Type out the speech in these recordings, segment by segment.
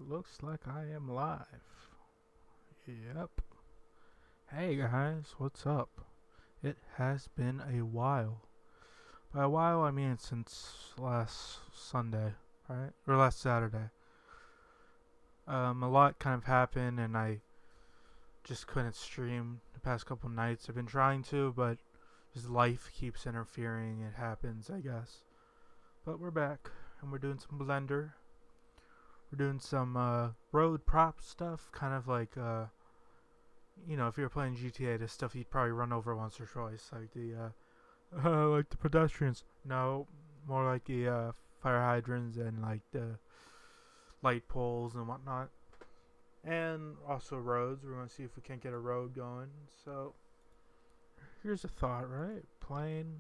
looks like I am live. Yep. Hey guys, what's up? It has been a while. By a while, I mean since last Sunday, right? Or last Saturday. A lot kind of happened, and I just couldn't stream the past couple nights. I've been trying to, but just life keeps interfering. It happens, I guess. But we're back, and we're doing some Blender. We're doing some road prop stuff, kind of like, you know, if you were playing GTA, the stuff you'd probably run over once or twice, like the pedestrians. No, more like the fire hydrants and like the light poles and whatnot. And also roads. We're gonna see if we can't get a road going. So here's a thought, right? Plane.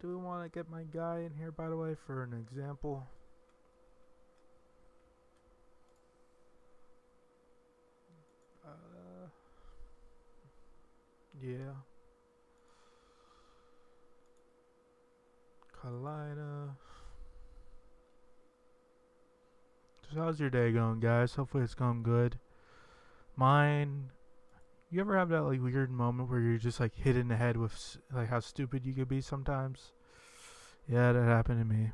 Do we want to get my guy in here, by the way, for an example? Yeah. Carolina. So how's your day going, guys? Hopefully it's going good. Mine. You ever have that like weird moment where you're just like hit in the head with like how stupid you could be sometimes? Yeah, that happened to me.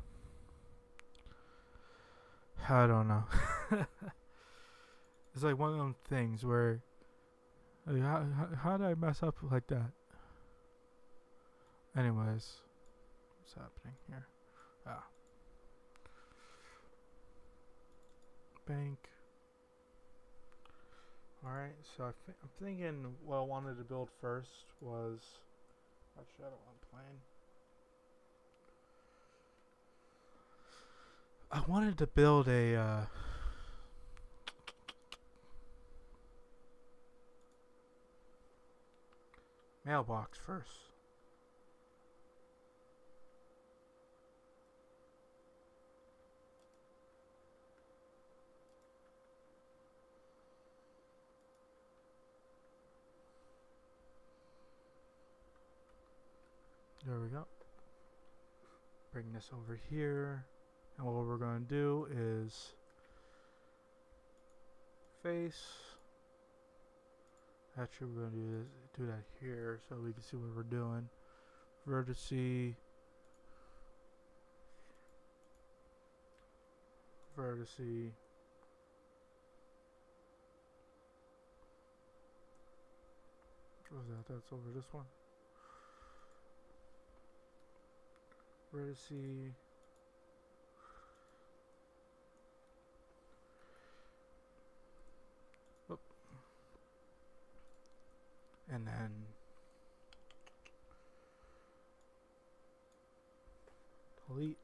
I don't know. It's like one of them things where, like, how did I mess up like that? Anyways, what's happening here? Ah, bank. Alright, so I'm thinking what I wanted to build first was. Actually, I don't want plane. I wanted to build a. Mailbox first. There we go. Bring this over here. And what we're going to do is face. Actually, we're going to do that here so we can see what we're doing. Vertice. Vertice. What was that? That's over this one. Vertice. Oop. And then delete.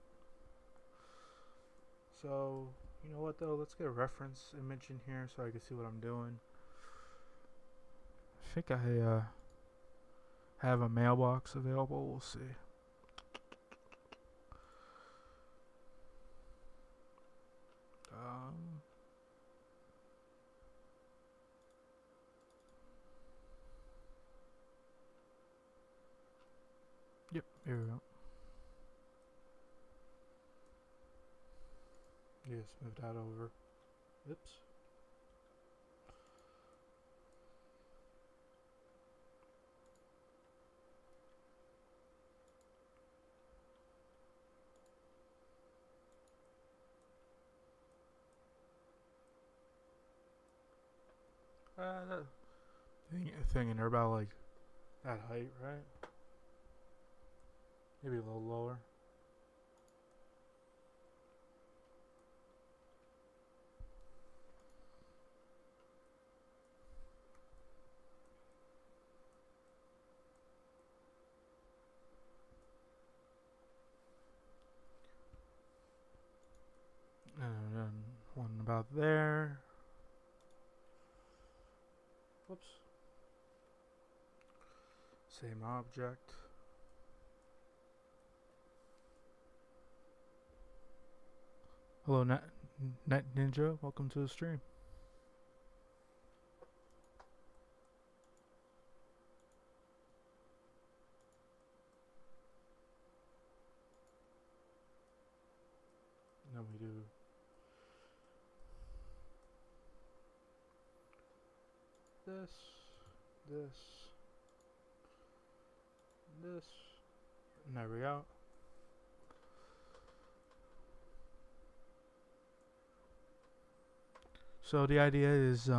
So, you know what though? Let's get a reference image in here so I can see what I'm doing. I think I have a mailbox available. We'll see. Yep, here we go. Just move that over. Oops. That thing in there about like that height, right? Maybe a little lower. And then one about there. Whoops. Same object. Hello, Net Ninja. Welcome to the stream. we do this, this, this, and there we go. So the idea is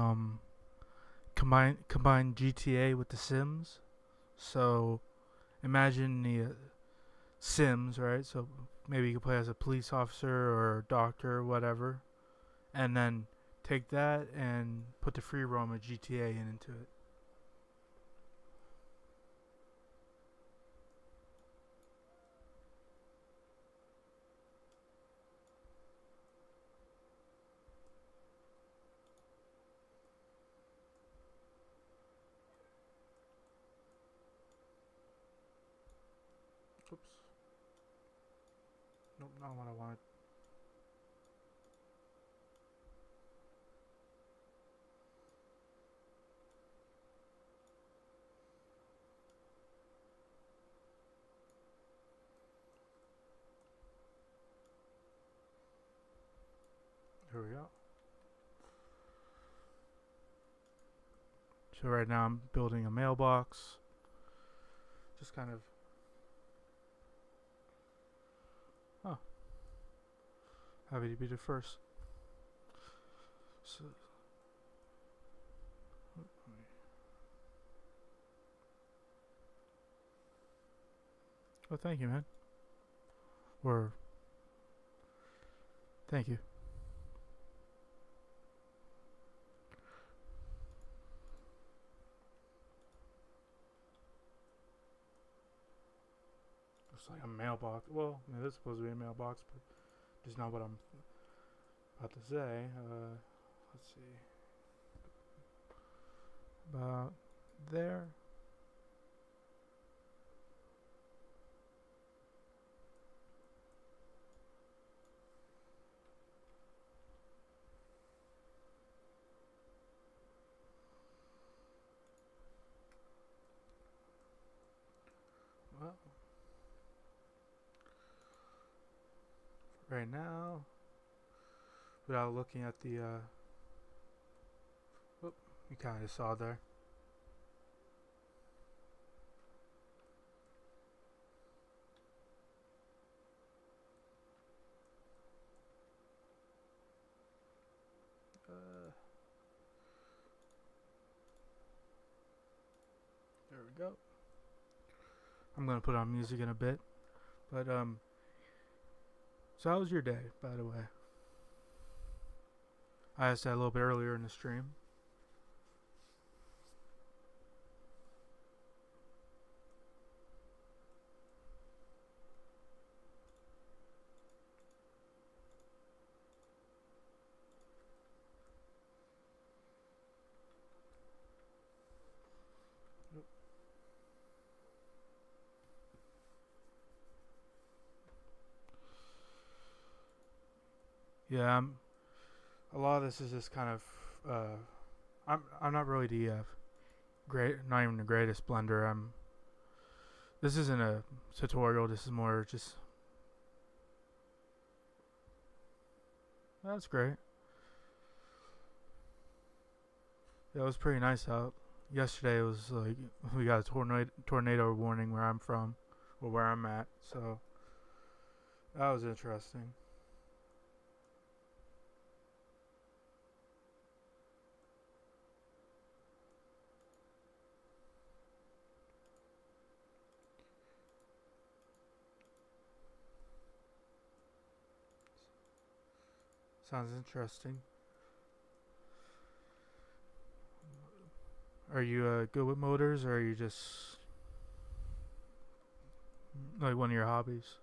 combine GTA with The Sims. So imagine the Sims, right? So maybe you could play as a police officer or doctor or whatever, and then take that and put the free roam of GTA into it. Oops. Nope, not what I wanted. Here we go. So right now I'm building a mailbox. Just kind of. Oh. Happy to be the first. So. Oh, thank you, man. Or. Thank you. It's like a mailbox. Well, yeah, this is supposed to be a mailbox, but just not what I'm about to say. Let's see. About there. Well, right now, without looking at the, whoop, you kind of saw there. There we go. I'm gonna put on music in a bit, but so how was your day, by the way? I asked that a little bit earlier in the stream. Yeah, a lot of this is just kind of. I'm not really the great, not even the greatest blender. This isn't a tutorial. This is more just. That's great. Yeah, it was pretty nice out. Yesterday it was like we got a tornado warning where I'm from, or where I'm at. So that was interesting. Sounds interesting. Are you good with motors, or are you just like one of your hobbies?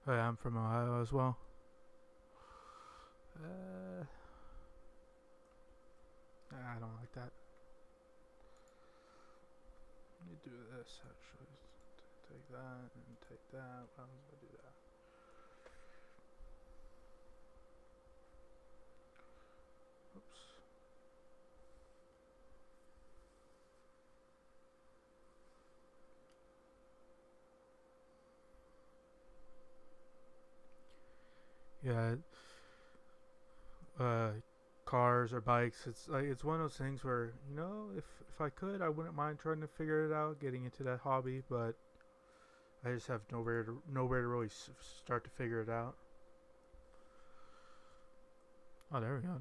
Oh, yeah, I'm from Ohio as well. I don't like that. Let me do this actually. Take that and take that. Why was I do that? Oops. Yeah. Cars or bikes. It's like it's one of those things where if I could, I wouldn't mind trying to figure it out, getting into that hobby, but I just have nowhere to really start to figure it out. Oh, there we go.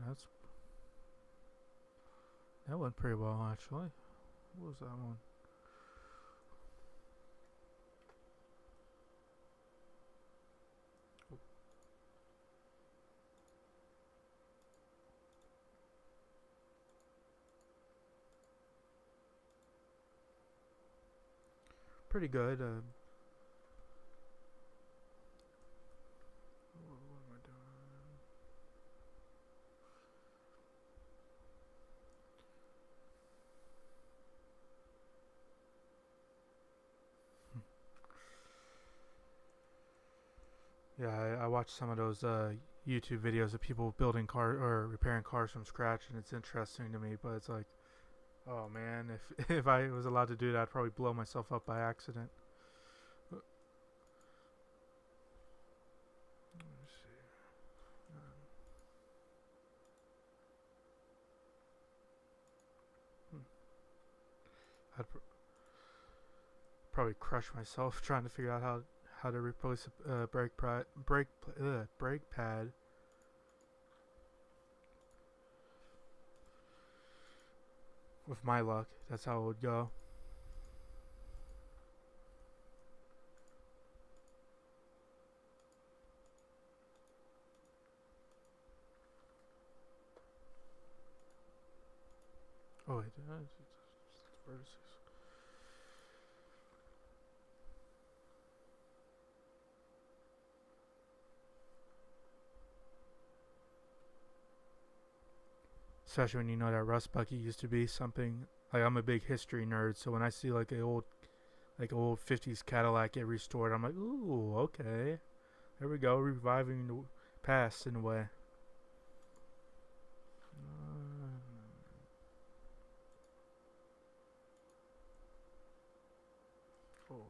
That went pretty well actually. What was that one? Pretty good. What am I doing? Yeah, I watched some of those YouTube videos of people building car or repairing cars from scratch, and it's interesting to me. But it's like, oh man, if if I was allowed to do that, I'd probably blow myself up by accident. Let me see. I'd probably crush myself trying to figure out how to replace a brake pad. With my luck, that's how it would go. Oh wait, vertices. Especially when you know that Rust Bucket used to be something. Like I'm a big history nerd, so when I see like old 50s Cadillac get restored, I'm like, ooh, okay, there we go, reviving the past in a way. Oh, no.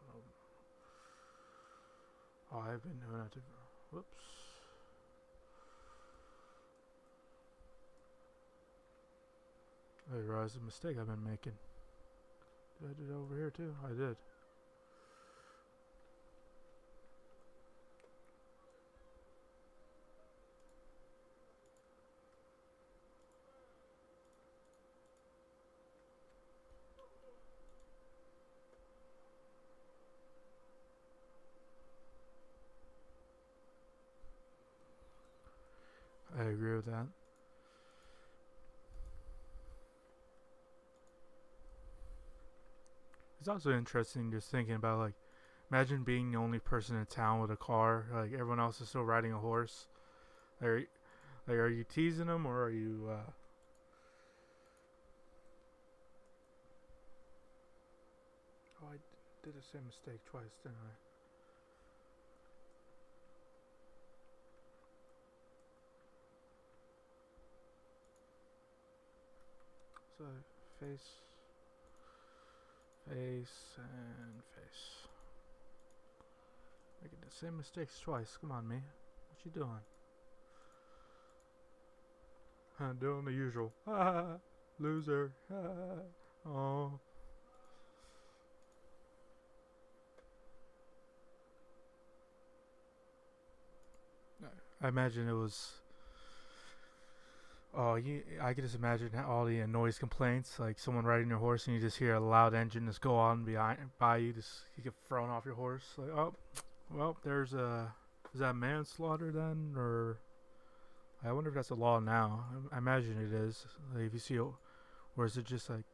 Oh, I've been doing that. Whoops. I realized the mistake I've been making. Did I do that over here too? I did. I agree with that. It's also interesting just thinking about like, imagine being the only person in town with a car. Like everyone else is still riding a horse. Like, are you teasing them or are you? Oh, I did the same mistake twice, didn't I? So face, face, and face. Making the same mistakes twice. Come on, me. What you doing? Doing the usual. Loser. Oh. I imagine it was. Oh, I can just imagine all the noise complaints, like someone riding your horse and you just hear a loud engine just go on by you, just you get thrown off your horse. Like, oh, well, is that manslaughter then, or I wonder if that's a law now. I imagine it is. Like if you see, or is it just like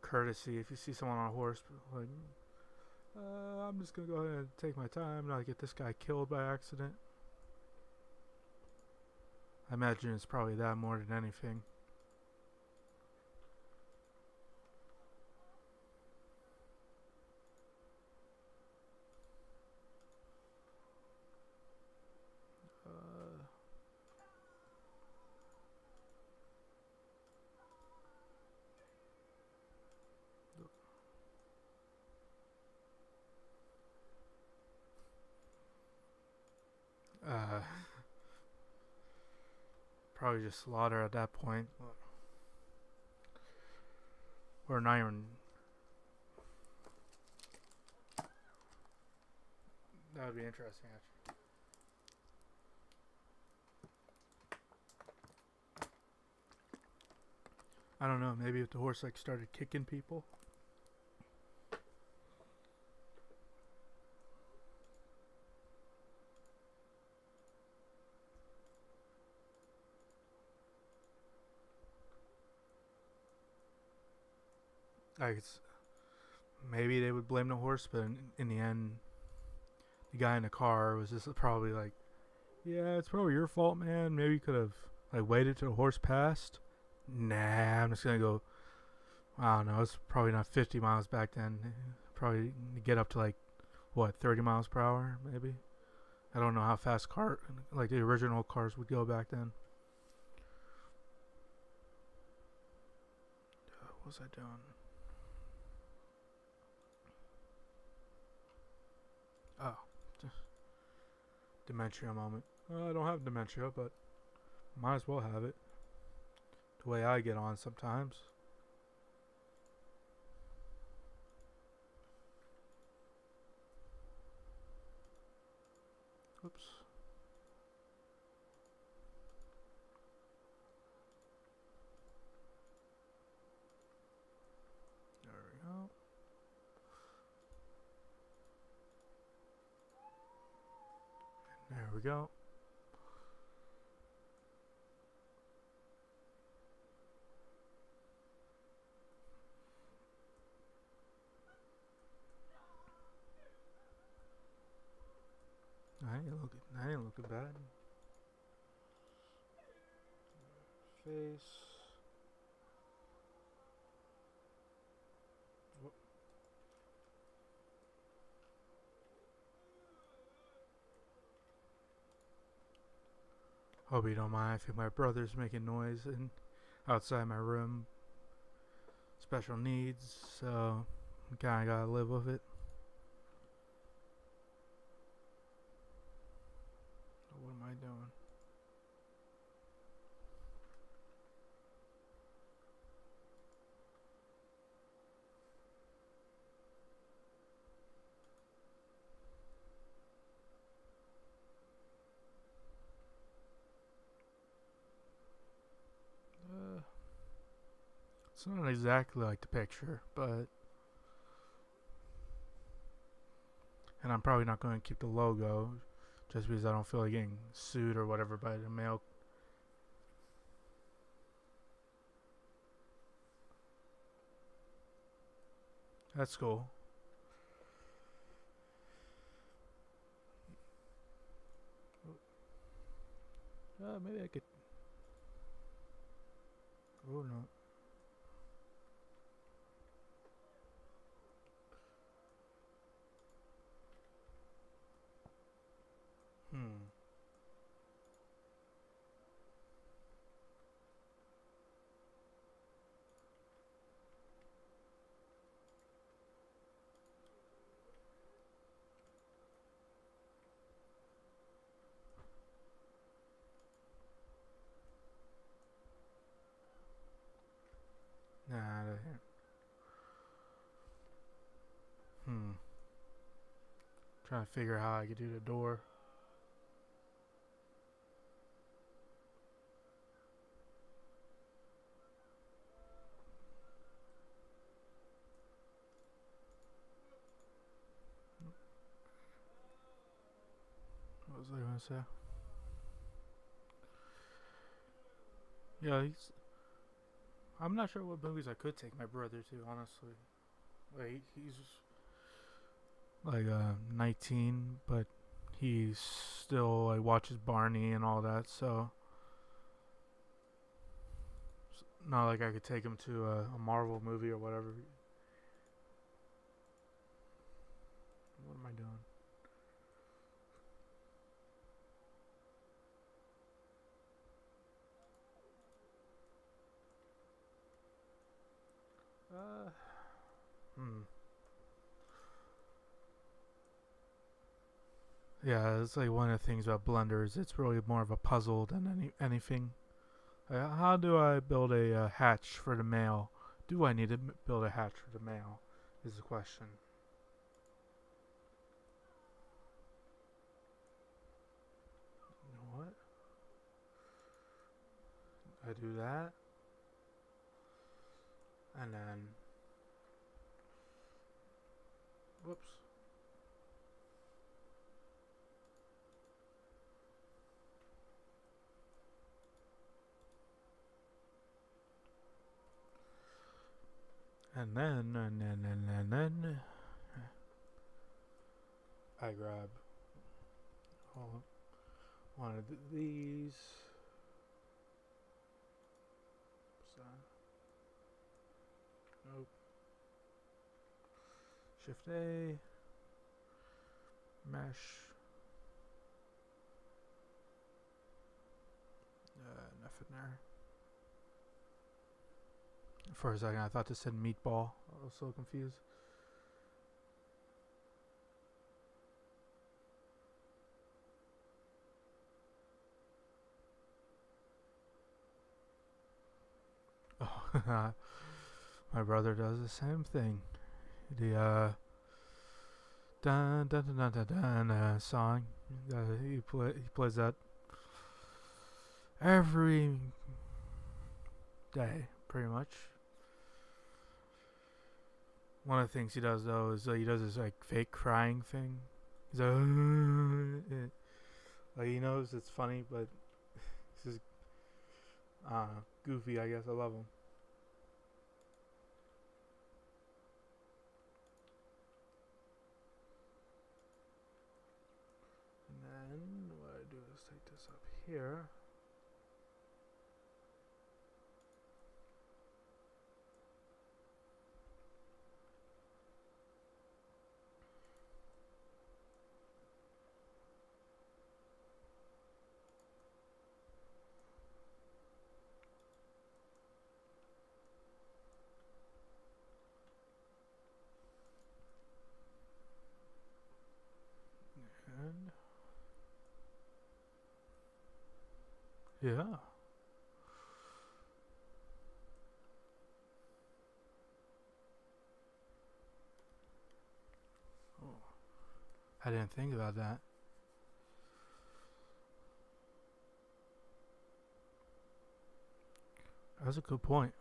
courtesy? If you see someone on a horse, like, I'm just gonna go ahead and take my time, not get this guy killed by accident. I imagine it's probably that more than anything. Uh, probably just slaughter at that point. Or not even. That would be interesting, actually. I don't know. Maybe if the horse like started kicking people. Like maybe they would blame the horse, but in the end, the guy in the car was just probably like, "Yeah, it's probably your fault, man. Maybe you could have like waited till the horse passed." Nah, I'm just gonna go. I don't know. It's probably not 50 miles back then. Probably get up to like what 30 miles per hour, maybe. I don't know how fast like the original cars would go back then. What was I doing? Oh, dementia moment. I don't have dementia, but might as well have it. The way I get on sometimes. Oops. There we go. There we go. I ain't looking bad. Face. Hope you don't mind. I think my brother's making noise outside my room. Special needs, so kind of gotta live with it. What am I doing? It's not exactly like the picture, but. And I'm probably not going to keep the logo just because I don't feel like getting sued or whatever by the mail. That's cool. Maybe I could. Oh no. Hmm. Nah. Hmm. Trying to figure out how I could do the door. What was I going to say? Yeah, I'm not sure what movies I could take my brother to, honestly. Like, he's like 19, but he still like watches Barney and all that, so it's not like I could take him to a Marvel movie or whatever. What am I doing? Uh, hmm. Yeah, it's like one of the things about Blender is it's really more of a puzzle than anything. How do I build a hatch for the mail? Do I need to build a hatch for the mail? Is the question. You know what? I do that, and then, whoops. And then, I grab one of these. Nope. Shift A. Mesh. Nothing there. For a second, I thought this said meatball. I was so confused. Oh, my brother does the same thing. The dun dun dun dun dun, dun song. He plays that every day, pretty much. One of the things he does though is he does this like fake crying thing. He's like he knows it's funny, but it's just goofy. I guess I love him. And then what I do is take this up here. And yeah. Oh, I didn't think about that. That's a good point.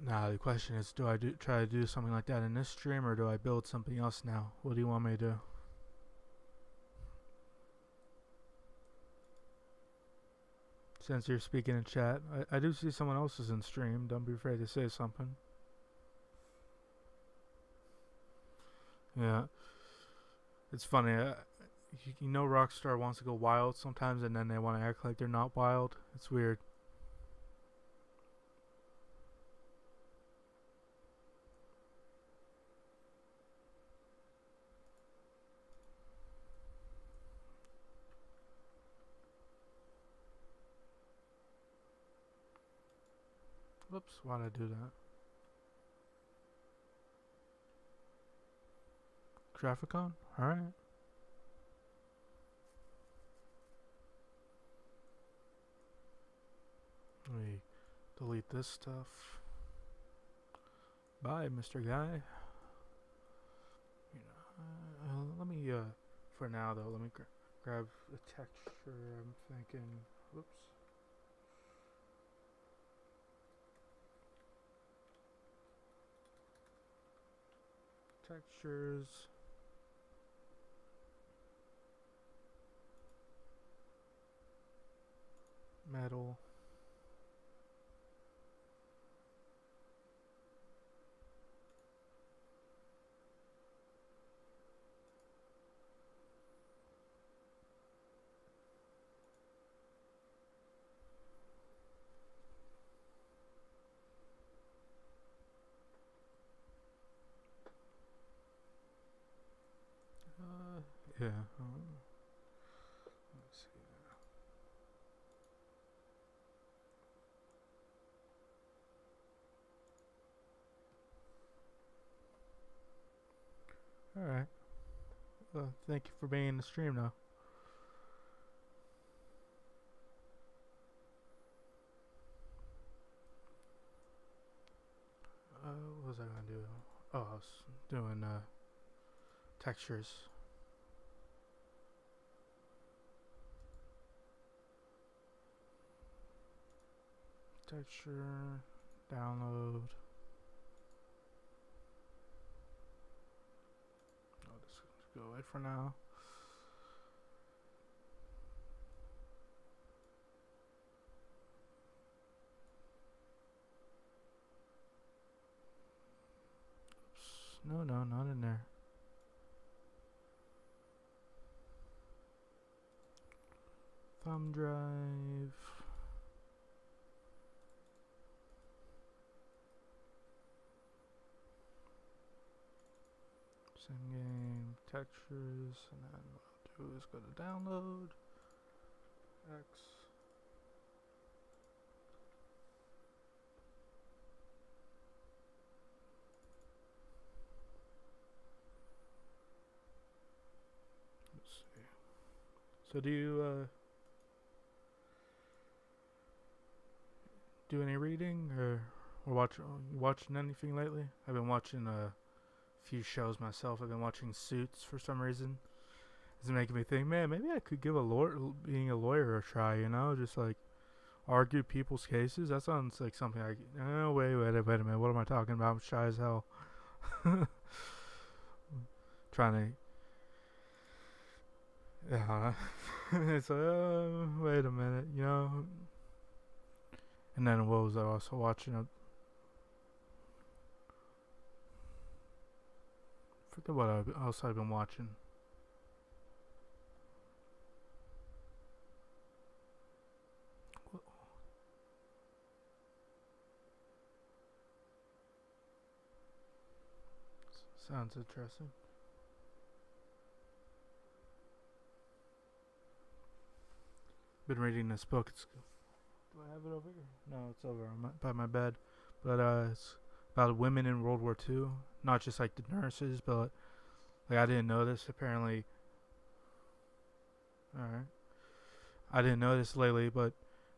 Now the question is, do I try to do something like that in this stream, or do I build something else now? What do you want me to do? Since you're speaking in chat, I do see someone else is in stream. Don't be afraid to say something. Yeah, it's funny. You know, Rockstar wants to go wild sometimes, and then they want to act like they're not wild. It's weird. Whoops, why'd I do that? Graphicon? Alright. Let me delete this stuff. Bye, Mr. Guy. You know, let me, for now though, let me grab the texture. I'm thinking, whoops. Textures. Metal. Yeah. Let's see. Alright. Well, thank you for being in the stream now. What was I gonna do? Oh, I was doing textures. Texture, download. I'll just go away for now. Oops. No, not in there. Thumb drive. Game textures, and then what I'll do is go to download X. Let's see. So do you do any reading or watching anything lately? I've been watching few shows myself. I've been watching Suits for some reason. It's making me think, man, maybe I could give being a lawyer a try, you know, just like argue people's cases. That sounds like something I oh wait a minute, what am I talking about? I'm shy as hell. Trying to it's like, wait a minute, you know. And then what was I also watching? Forget what else I've been watching. Sounds interesting. Been reading this book. Do I have it over here? No, it's over by my bed. But it's about women in World War II. Not just like the nurses, but like I didn't know this apparently. Alright. I didn't know this lately, but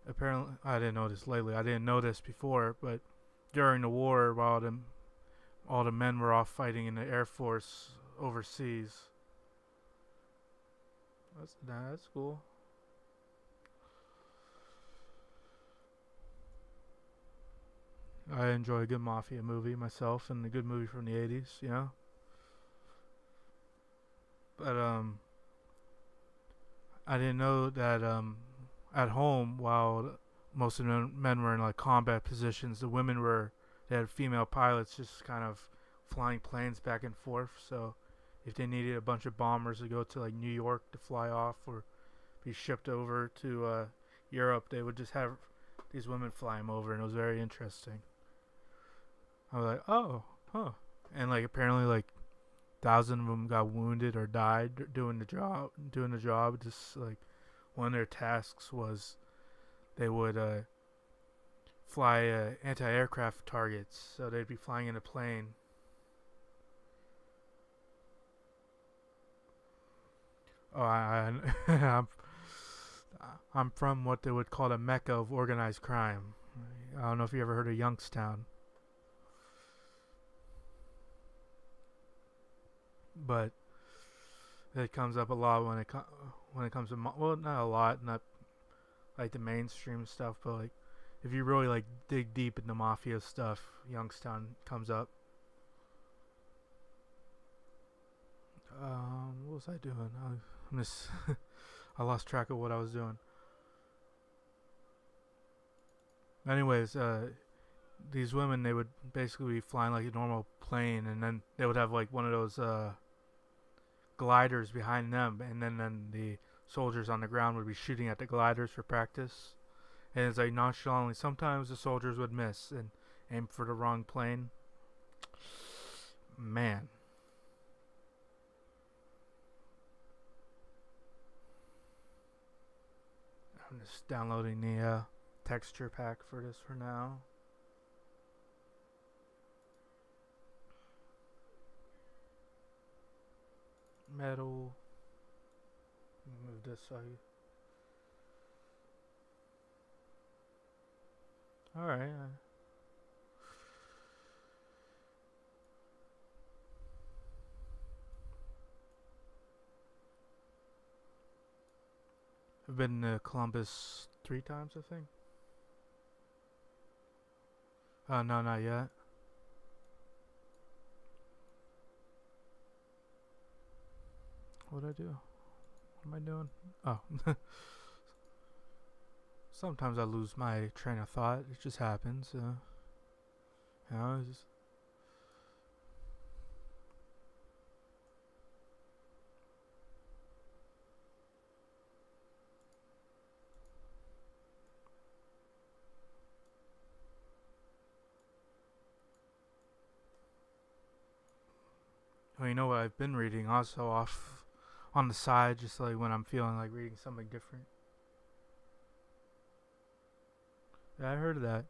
apparently I didn't know this lately. I didn't know this before, but during the war, while all the men were off fighting in the Air Force overseas. That's cool. I enjoy a good mafia movie myself, and a good movie from the 80s, you know. But I didn't know that at home, while most of the men were in like combat positions, they had female pilots just kind of flying planes back and forth. So if they needed a bunch of bombers to go to like New York to fly off or be shipped over to Europe, they would just have these women fly them over, and it was very interesting. I was like, oh, huh. And like apparently like 1,000 of them got wounded or died doing the job. Just like one of their tasks was they would fly anti-aircraft targets. So they'd be flying in a plane. Oh, I'm from what they would call the mecca of organized crime. I don't know if you ever heard of Youngstown. But it comes up a lot when it comes to well, not a lot, not like the mainstream stuff, but like if you really like dig deep into mafia stuff, Youngstown comes up. What was I doing? I lost track of what I was doing. Anyways, these women, they would basically be flying like a normal plane, and then they would have like one of those gliders behind them, and then the soldiers on the ground would be shooting at the gliders for practice. And it's like nonchalantly, sometimes the soldiers would miss and aim for the wrong plane. Man. I'm just downloading the texture pack for this for now. metal. Move this side. Alright. I've been to Columbus 3 times, I think. No, not yet. What'd I do? What am I doing? Oh. Sometimes I lose my train of thought. It just happens. You know, it's just well, you know what I've been reading also off on the side, just like when I'm feeling like reading something different. Yeah, I heard of that.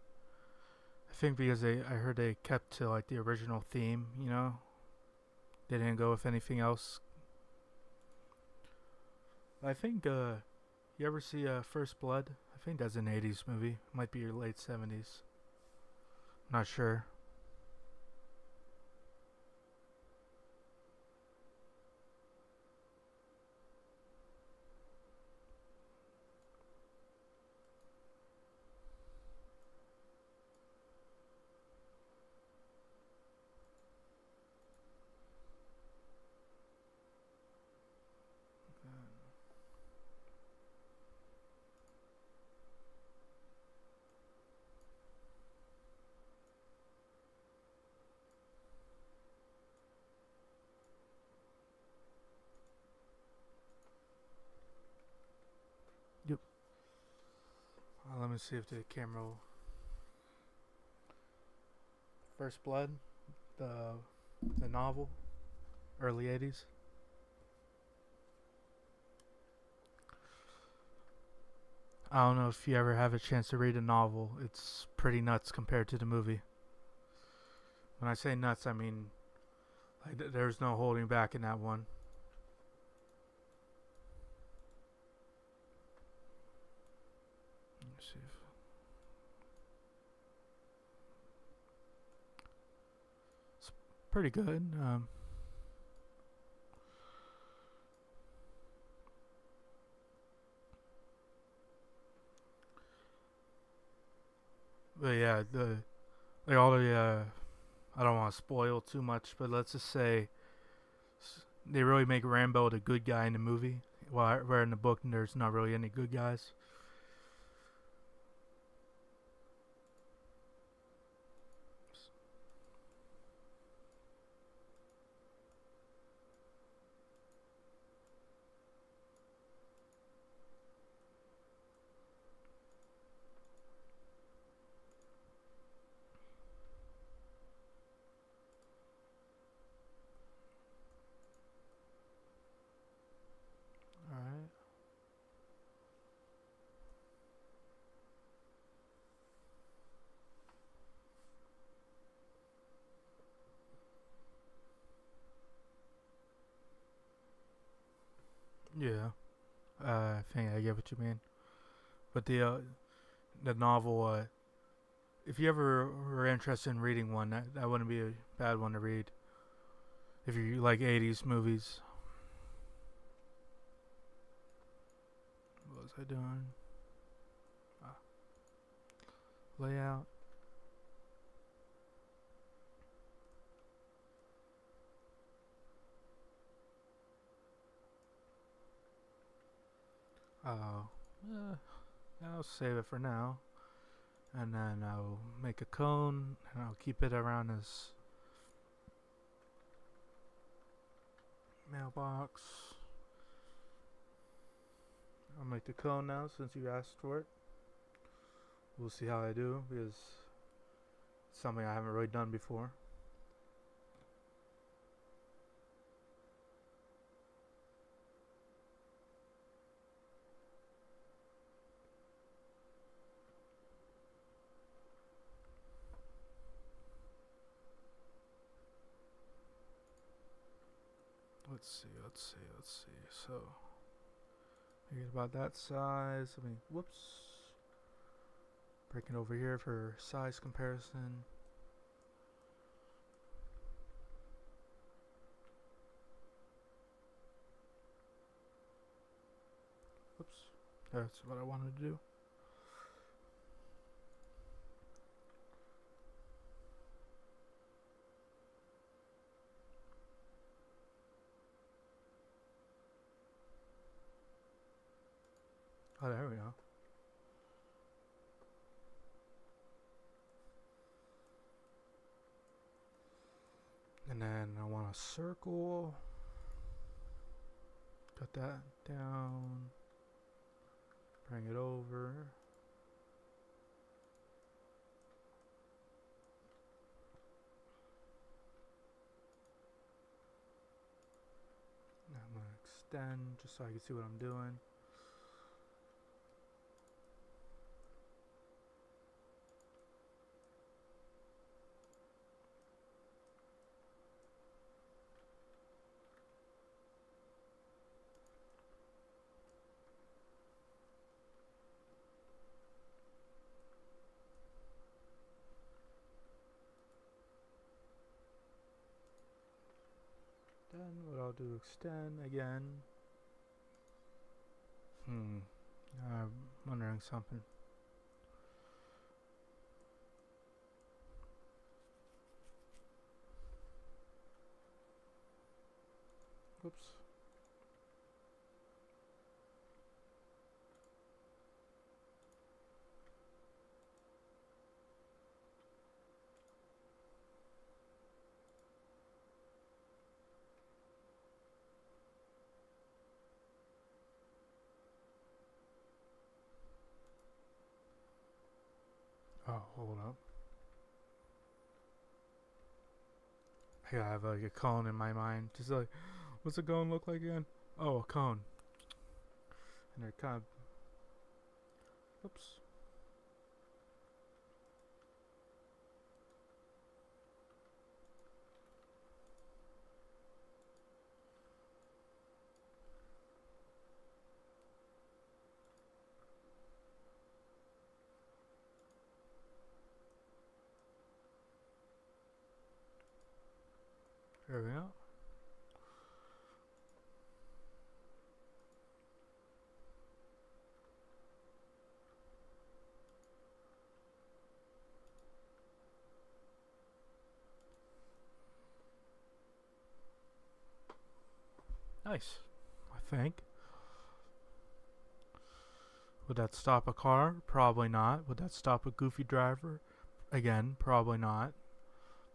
I think because I heard they kept to like the original theme. You know, they didn't go with anything else. I think you ever see First Blood? I think that's an '80s movie. Might be your late '70s. Not sure. Yep. Let me see if the camera will. First Blood, the novel, early '80s. I don't know if you ever have a chance to read a novel. It's pretty nuts compared to the movie. When I say nuts, I mean like there's no holding back in that one. Let's see if it's pretty good. But yeah, the like all the I don't want to spoil too much, but let's just say they really make Rambo the good guy in the movie, while where in the book there's not really any good guys. All right. Yeah. I think I get what you mean. But the novel, if you ever were interested in reading one, that wouldn't be a bad one to read. If you like '80s movies. What was I doing? Ah, layout. Oh, uh, I'll save it for now, and then I'll make a cone, and I'll keep it around this mailbox. I'll make the cone now since you asked for it. We'll see how I do because it's something I haven't really done before. Let's let's see. So, make it about that size. I mean, whoops. Break it over here for size comparison. Whoops. That's what I wanted to do. Oh, there we go. And then I want a circle. Cut that down. Bring it over. I'm going to extend just so I can see what I'm doing. Then what I'll do, extend again. I'm wondering something. Whoops. Oh, hold up. I have like a cone in my mind. Just like, what's a cone look like again? Oh, a cone. And they're kind of... Oops. There we go. Nice, I think. Would that stop a car? Probably not. Would that stop a goofy driver? Again, probably not.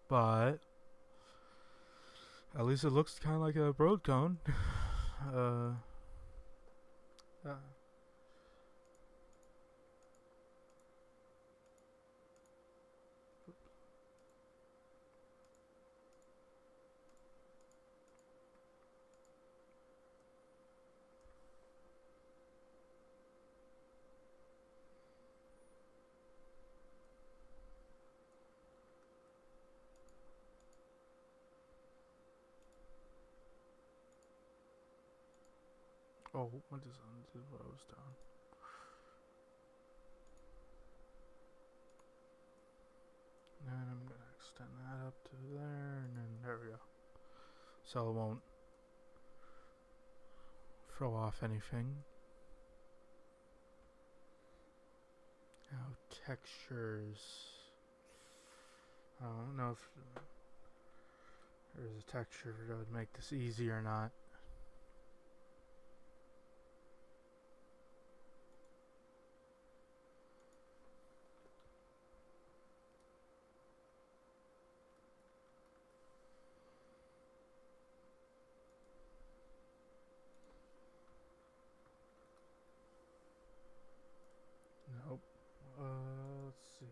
But at least it looks kind of like a road cone. uh, oh, what is undo what I was doing? And I'm gonna extend that up to there, and then there we go. So it won't throw off anything. Now textures. I don't know if there's a texture that would make this easy or not. Nope. Let's see.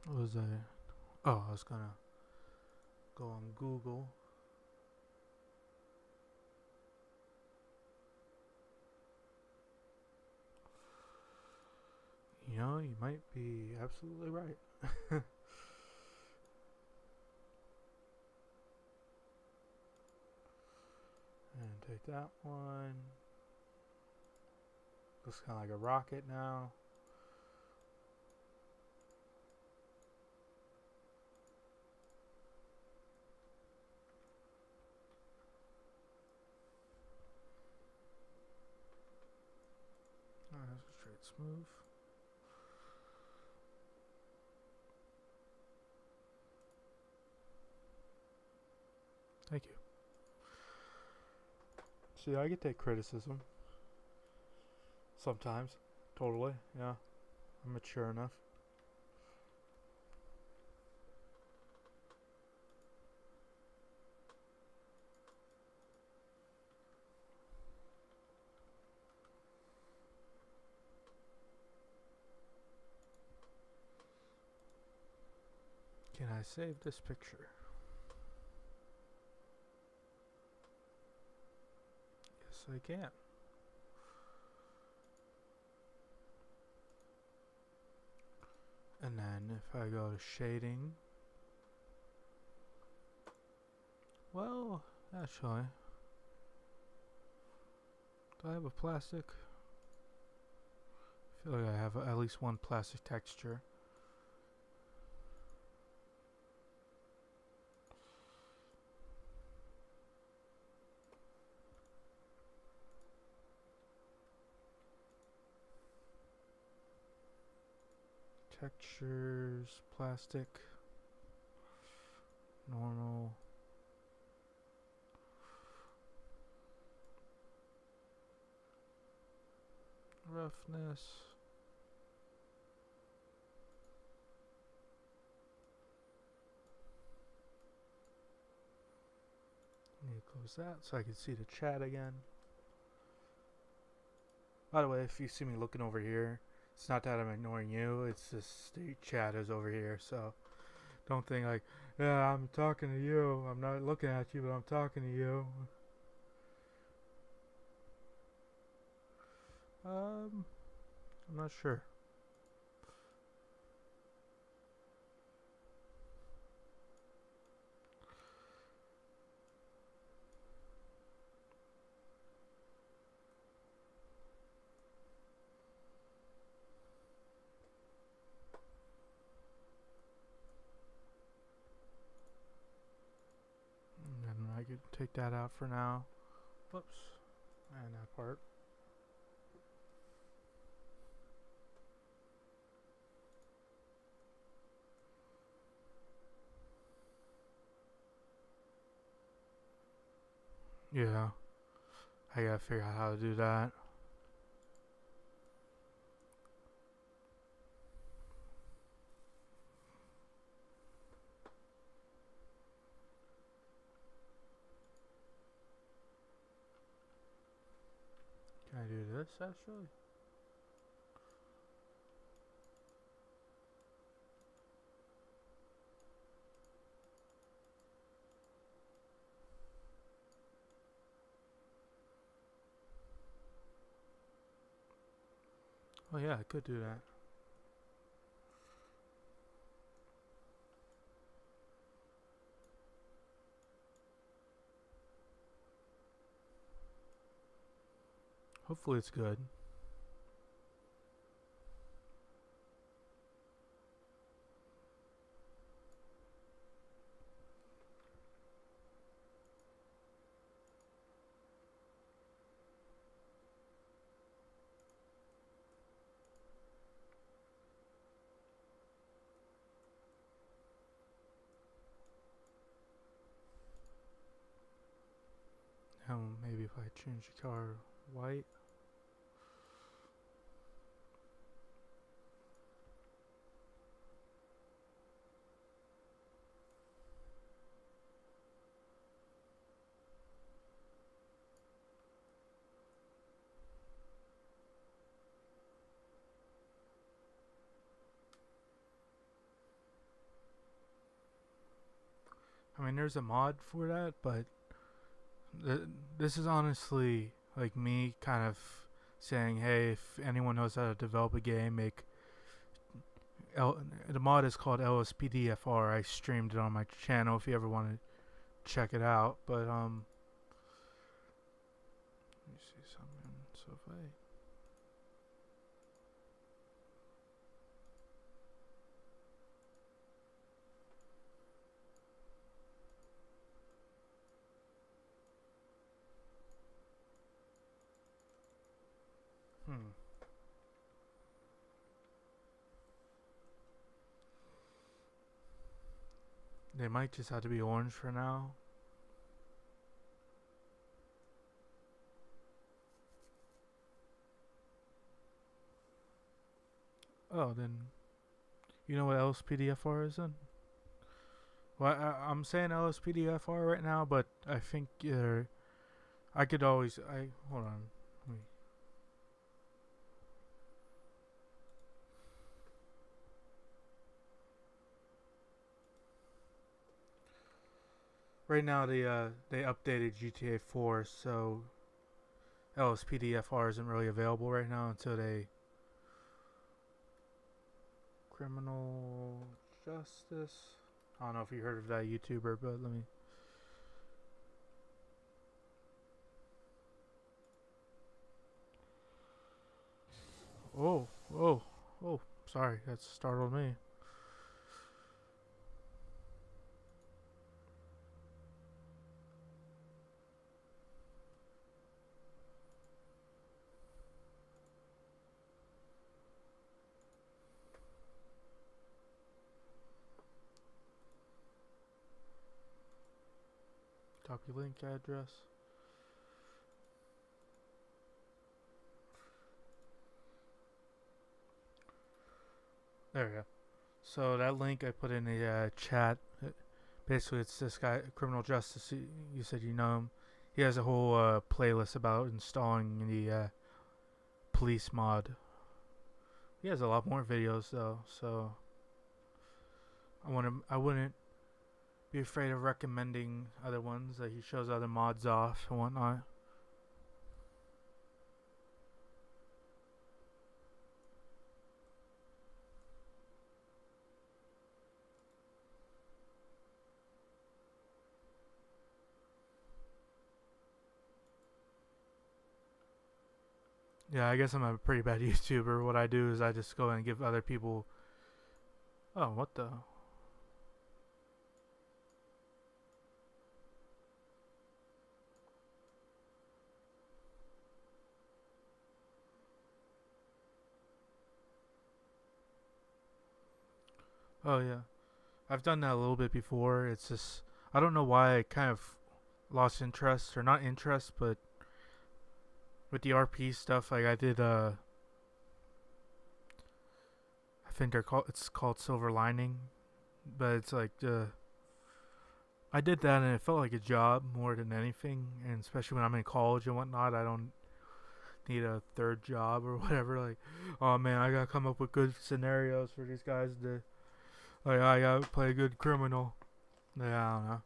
What was I? Oh, I was gonna go on Google. You know, you might be absolutely right. And take that one. Looks kind of like a rocket now. Alright, straight smooth. Thank you. See, I get that criticism. Sometimes. Totally, yeah. I'm mature enough. Can I save this picture? Yes, I can. And then if I go to shading, well, actually, do I have a plastic? I feel like I have at least one plastic texture. Textures, plastic, normal. Roughness. Need to close that so I can see the chat again. By the way, if you see me looking over here, it's not that I'm ignoring you, it's just the chat is over here, so don't think like, yeah, I'm talking to you, I'm not looking at you, but I'm talking to you. I'm not sure. And I could take that out for now. Whoops. And that part. Yeah. I gotta figure out how to do that. Can I do this actually? Oh yeah, I could do that. Hopefully it's good. Now maybe if I change the color white. I mean, there's a mod for that, but this is honestly like me kind of saying, hey, if anyone knows how to develop a game, make The mod is called LSPDFR. I streamed it on my channel if you ever want to check it out. But let me see something. So if I They might just have to be orange for now. Oh, then you know what LSPDFR is then? Well, I'm saying LSPDFR right now, but I think I could always. Hold on. Right now they updated GTA 4, so LSPDFR isn't really available right now until they criminal justice. I don't know if you heard of that YouTuber, but let me. Oh, sorry, that startled me. Copy link address. There we go. So that link I put in the chat. Basically, it's this guy, criminal justice. You said you know him. He has a whole playlist about installing the police mod. He has a lot more videos though, so I wouldn't be afraid of recommending other ones that he shows other mods off and whatnot. Yeah, I guess I'm a pretty bad YouTuber. What I do is I just go and give other people. Oh, what the? Oh yeah, I've done that a little bit before. It's just I don't know why I kind of lost interest or not interest, but with the RP stuff, like I did. I think it's called Silver Lining, but it's like I did that and it felt like a job more than anything, and especially when I'm in college and whatnot, I don't need a third job or whatever. Like, oh man, I gotta come up with good scenarios for these guys to. Like, I gotta play a good criminal. Yeah, I don't know.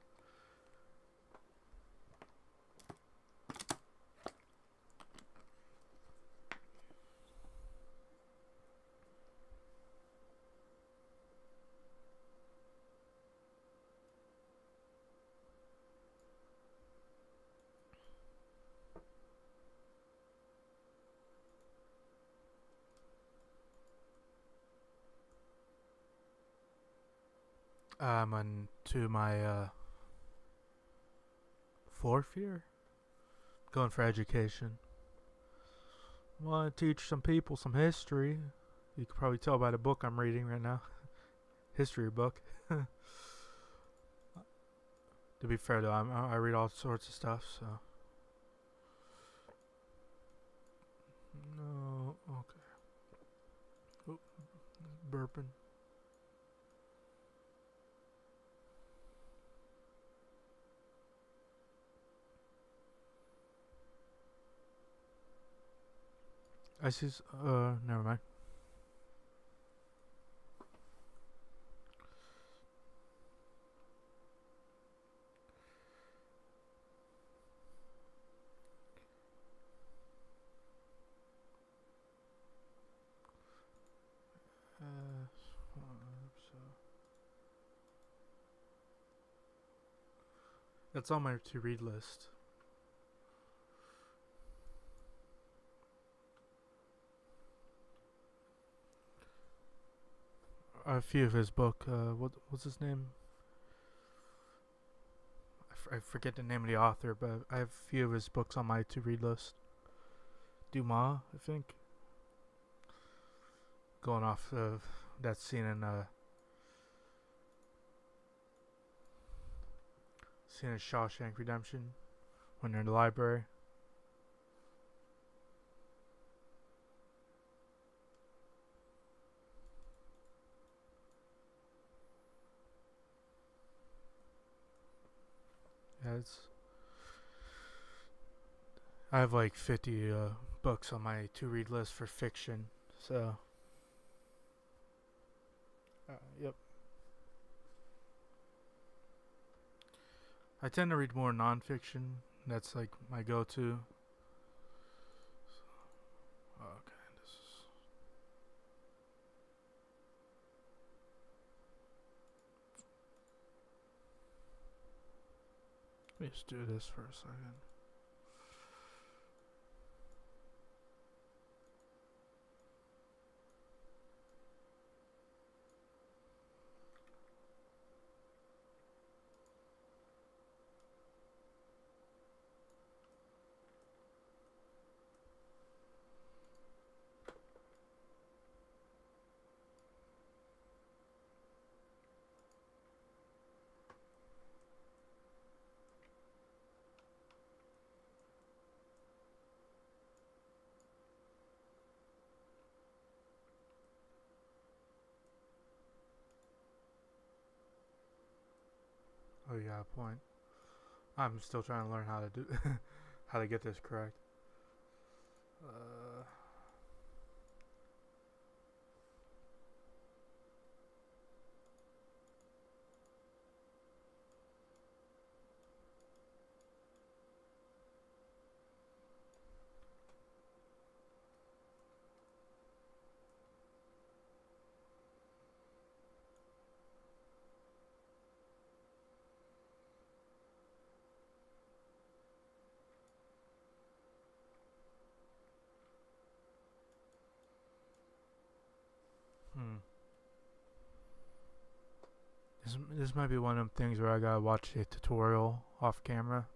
I'm on to my fourth year, going for education. Want to teach some people some history. You can probably tell by the book I'm reading right now, history book. To be fair though, I read all sorts of stuff, so. No, okay. Oop, burping. I see. Never mind. That's on my to-read list. A few of his book. What's his name? I forget the name of the author, but I have a few of his books on my to-read list. Dumas, I think. Going off of that scene in Shawshank Redemption when they're in the library. Yeah, I have like 50 books on my to-read list for fiction, so yep. I tend to read more nonfiction. That's like my go-to. Okay, let me just do this for a second. Oh yeah, point. I'm still trying to learn how to do how to get this correct. This might be one of them things where I gotta watch a tutorial off camera.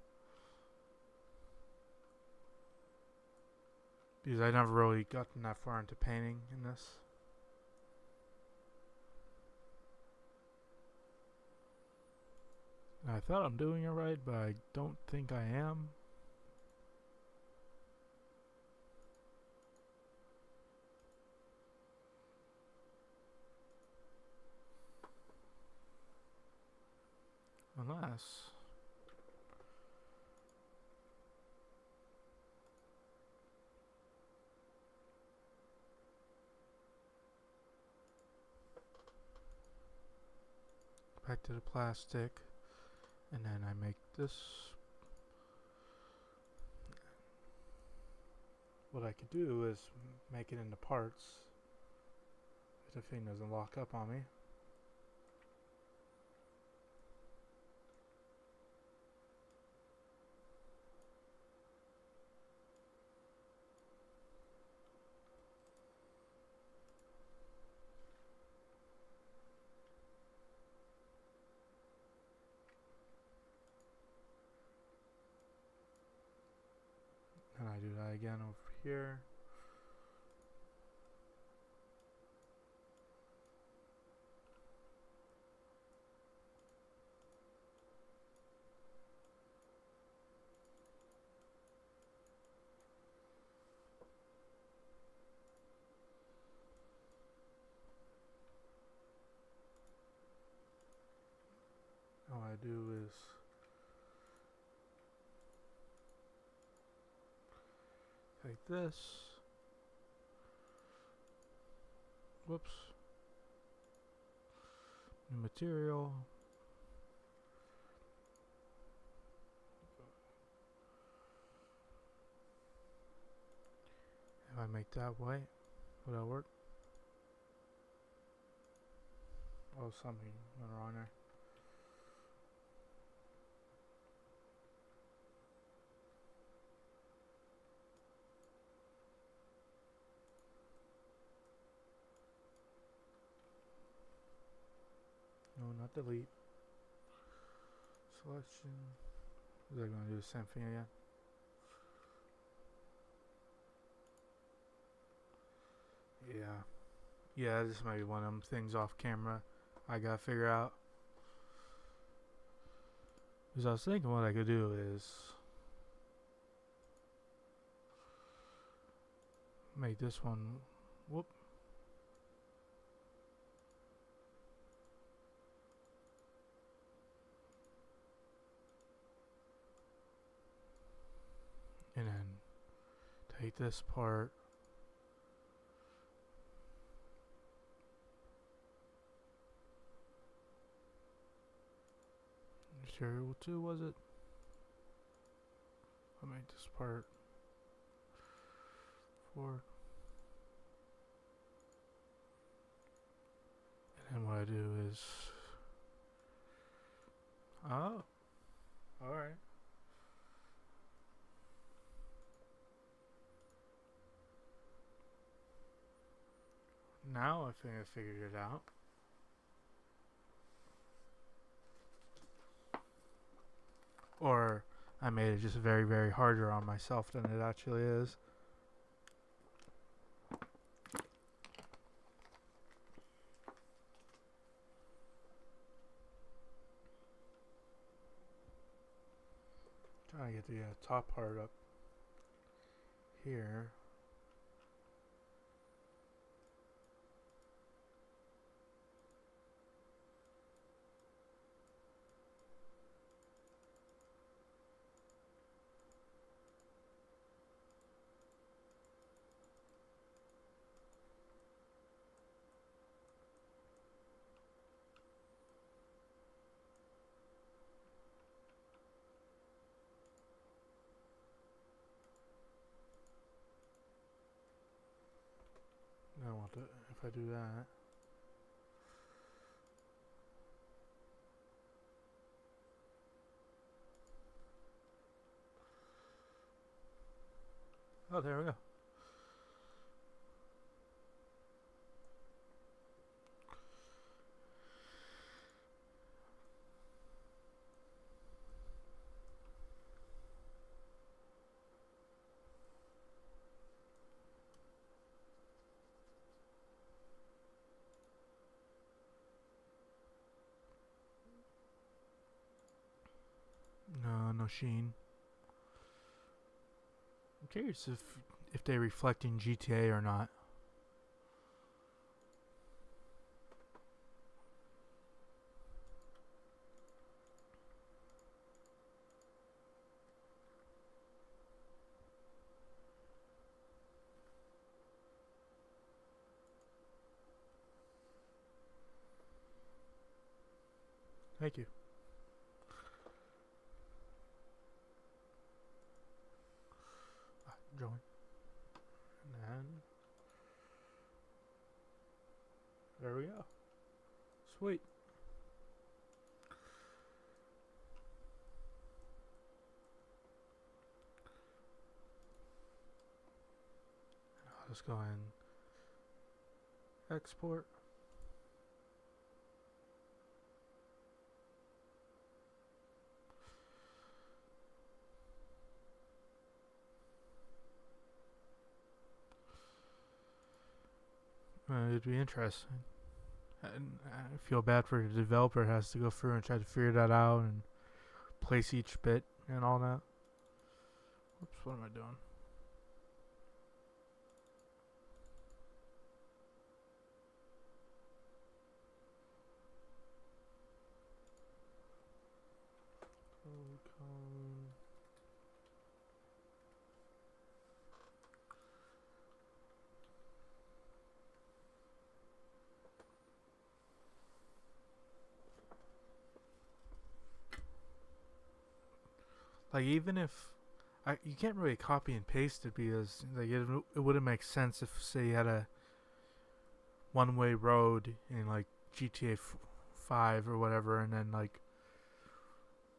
Because I never really gotten that far into painting in this. And I thought I'm doing it right, but I don't think I am. Unless... back to the plastic. And then I make this. What I could do is make it into parts. If the thing doesn't lock up on me. And I do that again over here. All I do is take this. Whoops. New material. If I make that white, will that work? Oh, something went wrong there. not delete. Selection. Is that going to do the same thing again? Yeah. Yeah, this might be one of them things off camera I gotta figure out. Because I was thinking what I could do is make this one, whoop. And then take this part. Material 2 was it? I'll make this part 4. And then what I do is, oh, alright. Now I think I figured it out. Or I made it just very, very harder on myself than it actually is. Trying to get the top part up here. I want to, if I do that. Oh, there we go. No sheen. I'm curious if they reflect in GTA or not. Thank you. Join. And then there we go. Sweet. I'll just go and export. It'd be interesting. And I feel bad for the developer who has to go through and try to figure that out and place each bit and all that. Whoops, what am I doing? Like, even if you can't really copy and paste it, because like it wouldn't make sense if, say, you had a one-way road in like GTA 5 or whatever, and then like,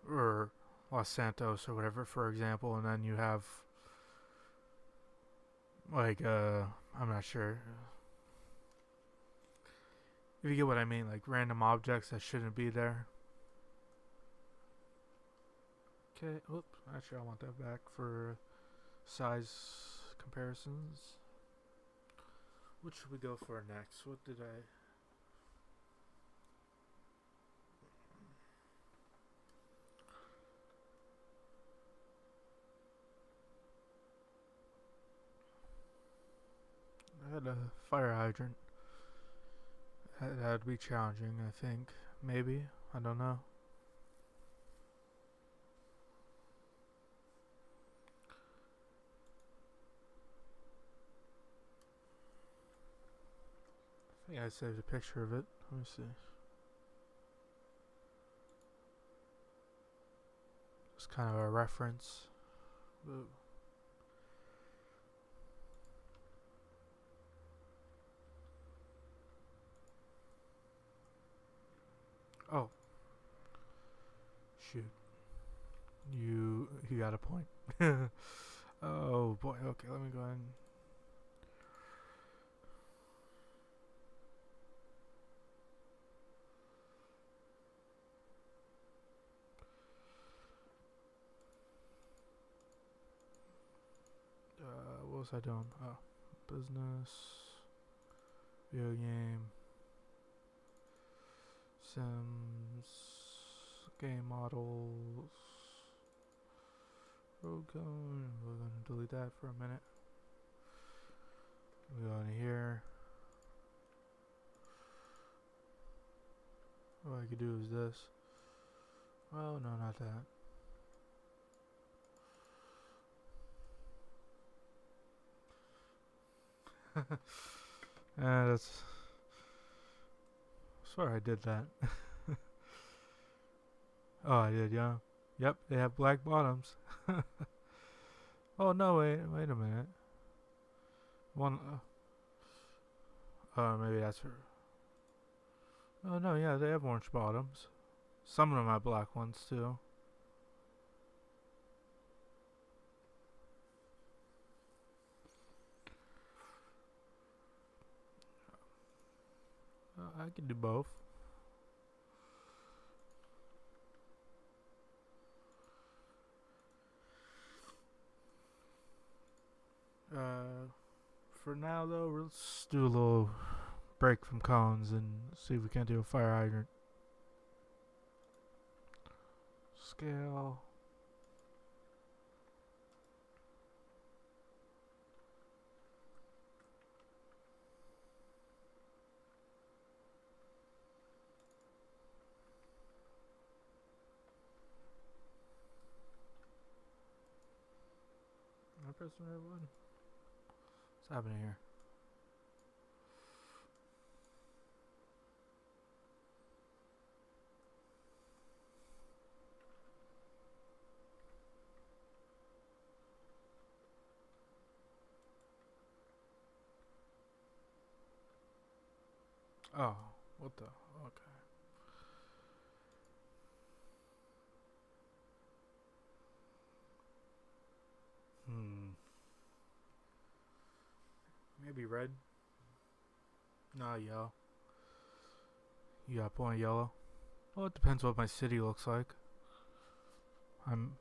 or Los Santos or whatever, for example, and then you have like I'm not sure, If you get what I mean, like random objects that shouldn't be there. Okay, oops, actually I want that back for size comparisons. What should we go for next? What did I... I had a fire hydrant. That'd be challenging, I think. Maybe. I don't know. I think I saved a picture of it. Let me see. It's kind of a reference. Ooh. Oh. Shoot. You got a point. Oh boy. Okay, let me go ahead and... what was I doing? Oh, business, video game, Sims, game models. We're gonna delete that for a minute. We go in here. What I could do is this. Oh no, not that. That's... I swear I did that. Oh, I did, yeah. Yep, they have black bottoms. Oh no, wait a minute. One. Maybe that's her. Oh no, yeah, they have orange bottoms. Some of them have black ones too. I can do both. For now though, let's do a little break from cones and see if we can do a fire hydrant. Scale. Am I pressing the right one? What's happening here? Oh, what the? Okay. Maybe red? No, yellow. You got a point yellow? Well, it depends what my city looks like. I'm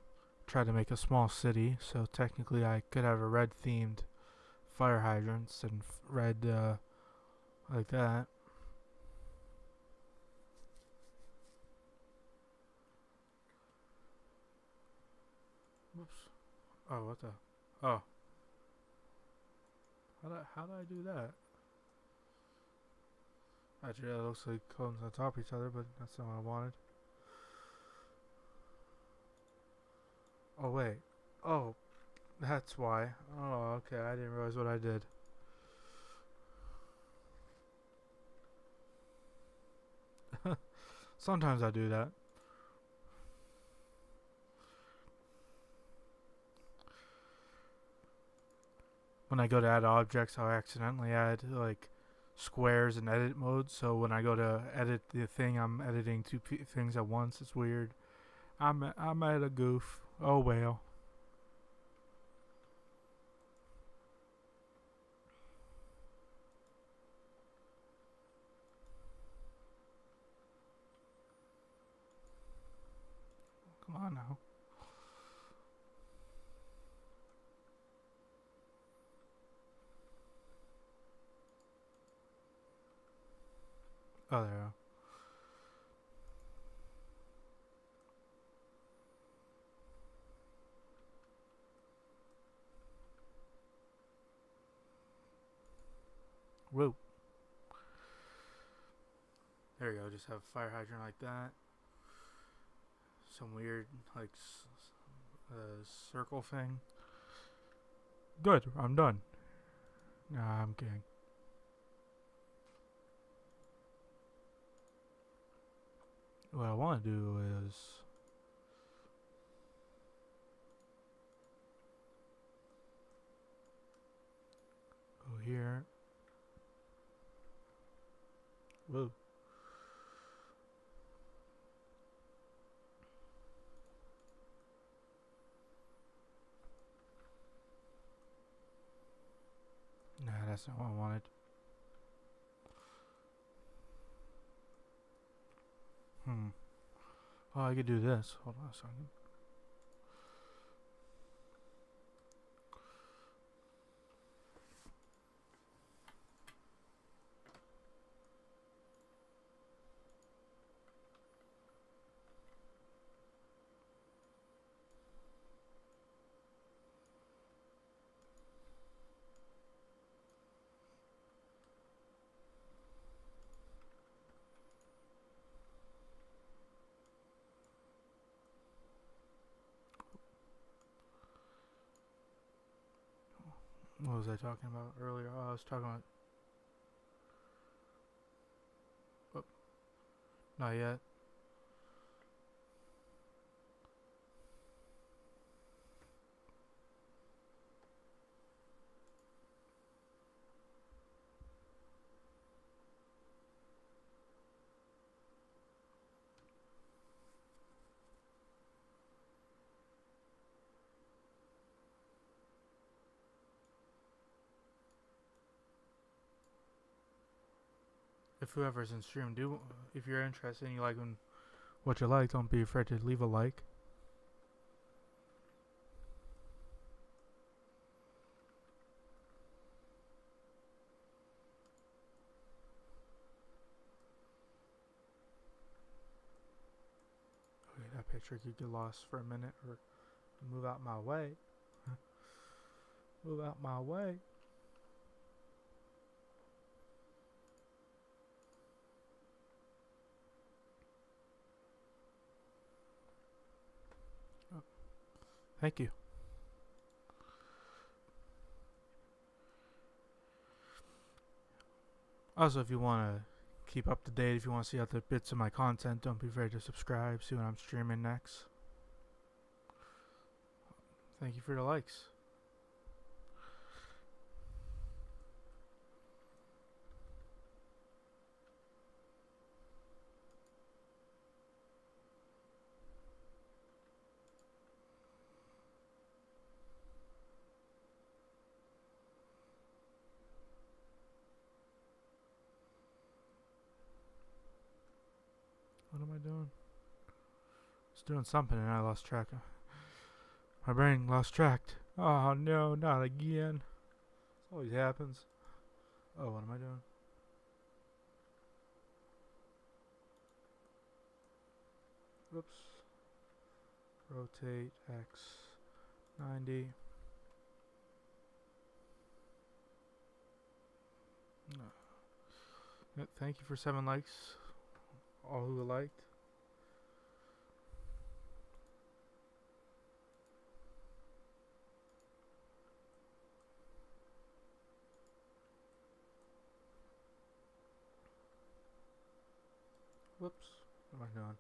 trying to make a small city, so technically I could have a red themed fire hydrants and red like that. Whoops. Oh, what the? Oh. How did I do that? Actually, that looks like cones on top of each other, but that's not what I wanted. Oh, wait. Oh, that's why. Oh, okay. I didn't realize what I did. Sometimes I do that. When I go to add objects, I'll accidentally add like squares in edit mode. So when I go to edit the thing, I'm editing two things at once. It's weird. I'm at a goof. Oh well. Oh no. Oh, there we go. Whoa. There we go. Just have a fire hydrant like that. Some weird, like, circle thing. Good. I'm done. Nah, I'm kidding. What I want to do is go here. Whoa. Nah, that's not what I wanted. Oh, I could do this. Hold on a second. What was I talking about earlier? Oh, I was talking about... Oh, not yet. If whoever's in stream, if you're interested and you like what you like, don't be afraid to leave a like. Okay, that picture could get lost for a minute, or move out my way. Move out my way. Oh, thank you. Also, if you want to keep up to date, if you want to see other bits of my content, don't be afraid to subscribe, see when I'm streaming next. Thank you for the likes. What am I doing? I was doing something and I lost track of. My brain lost track. Oh no, not again. This always happens. Oh, what am I doing? Whoops. Rotate X 90. No. Thank you for 7 likes. All who liked. Whoops. What am I doing?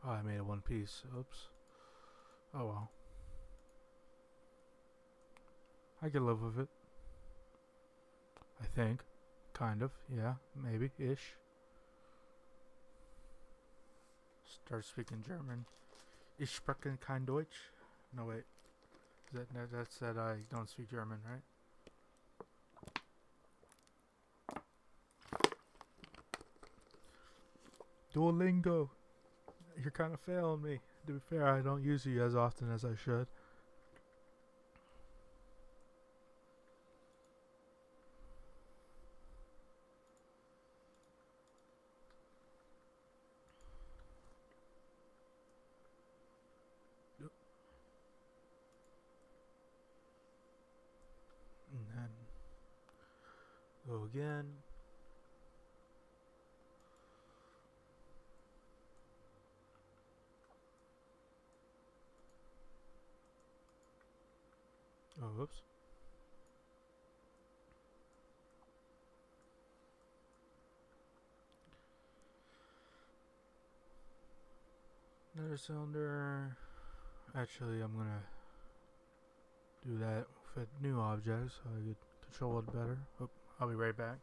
Oh, I made it one piece. Oops. Oh well. I can live with it. I think. Kind of. Yeah. Maybe. Ish. start speaking German. Ich spreche kein Deutsch. No wait, that said I don't speak German, right? Duolingo, you're kind of failing me. To be fair, I don't use you as often as I should. And then go again. Oh, whoops. Another cylinder. Actually, I'm gonna do that with new objects so I could control it better. Oh, I'll be right back.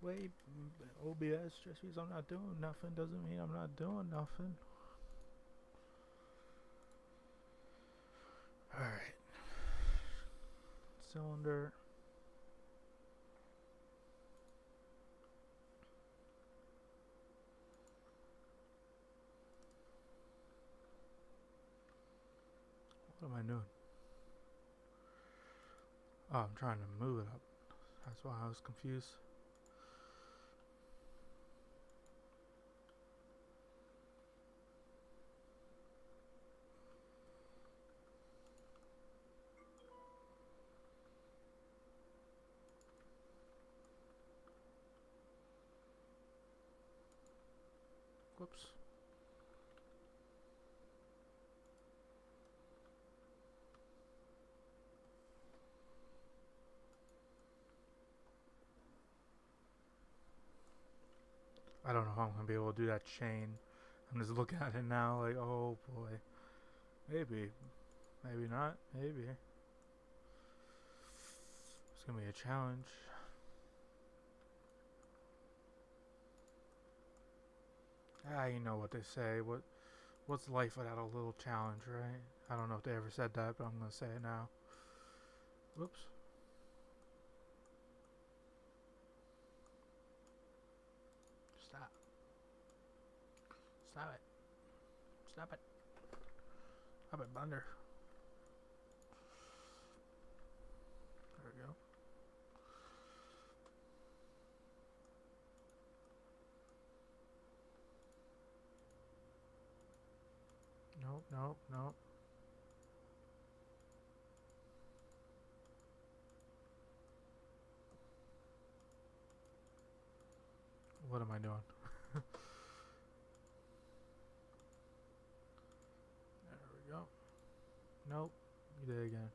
Wait, OBS just means I'm not doing nothing doesn't mean I'm not doing nothing. Alright. Cylinder. What am I doing? Oh, I'm trying to move it up. That's why I was confused. Whoops. I don't know how I'm gonna be able to do that chain. I'm just looking at it now like, oh boy. Maybe. Maybe not. Maybe. It's gonna be a challenge. Ah, you know what they say. What's life without a little challenge, right? I don't know if they ever said that, but I'm gonna say it now. Whoops. Stop. Stop it. Stop it. Stop it, Blunder. There we go. Nope, nope. What am I doing? There we go. Nope. You did it again.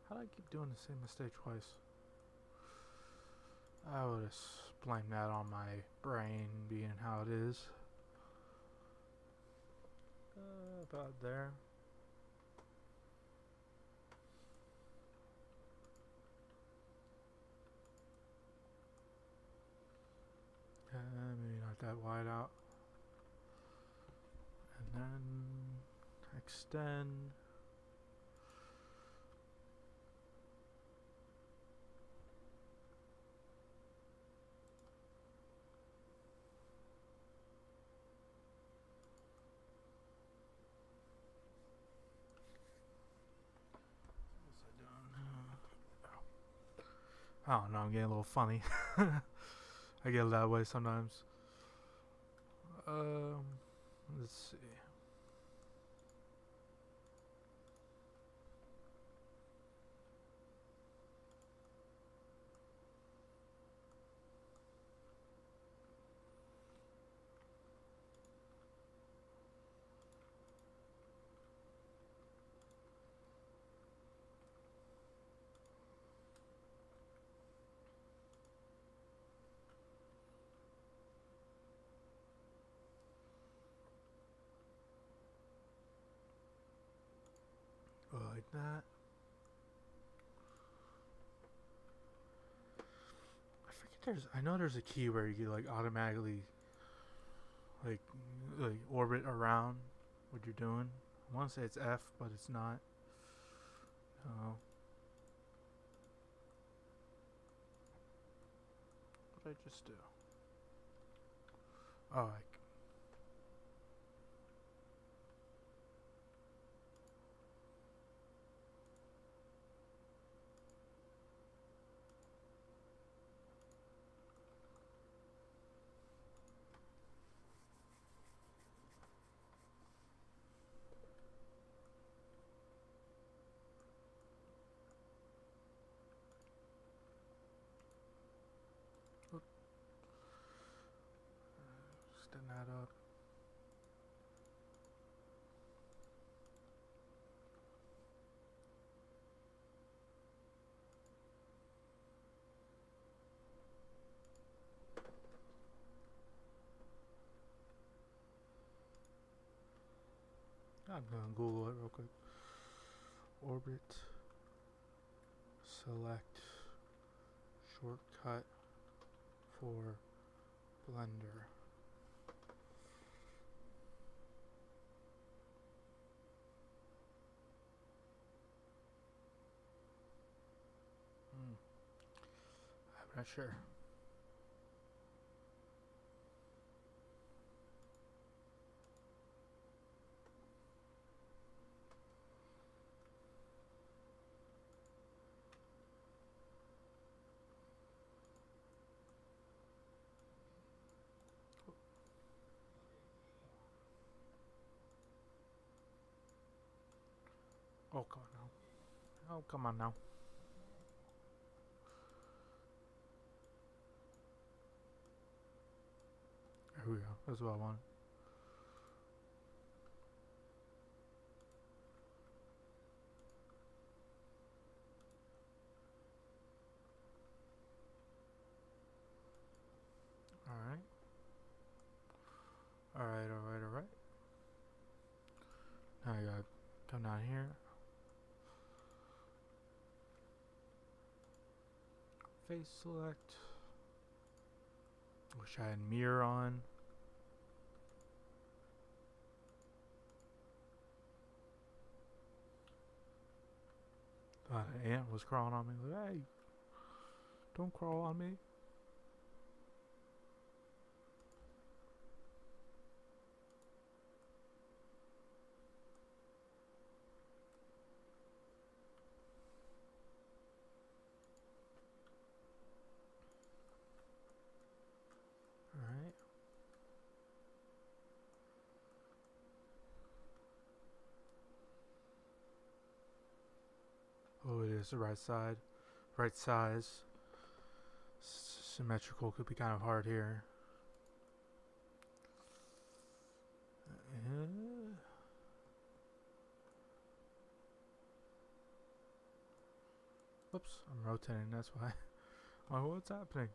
How do I keep doing the same mistake twice? I would just blame that on my brain being how it is. About there. Maybe not that wide out. And then extend. I don't know, I'm getting a little funny. I get that way sometimes. Let's see. Like that. I know there's a key where you can like automatically like orbit around what you're doing. I want to say it's F, but it's not. No. What did I just do? Oh, extend that up. I'm gonna Google it real quick. Orbit. Select shortcut for Blender. I'm not sure. Oh, come on now. Oh, come on now. Here we go. That's what I want. Alright. Alright. Now I gotta come down here. Face select. Wish I had mirror on. Thought an ant was crawling on me. Like, hey, don't crawl on me. Alright. it's the right side, right size. Symmetrical could be kind of hard here. Whoops, I'm rotating, that's why. Oh, what's happening?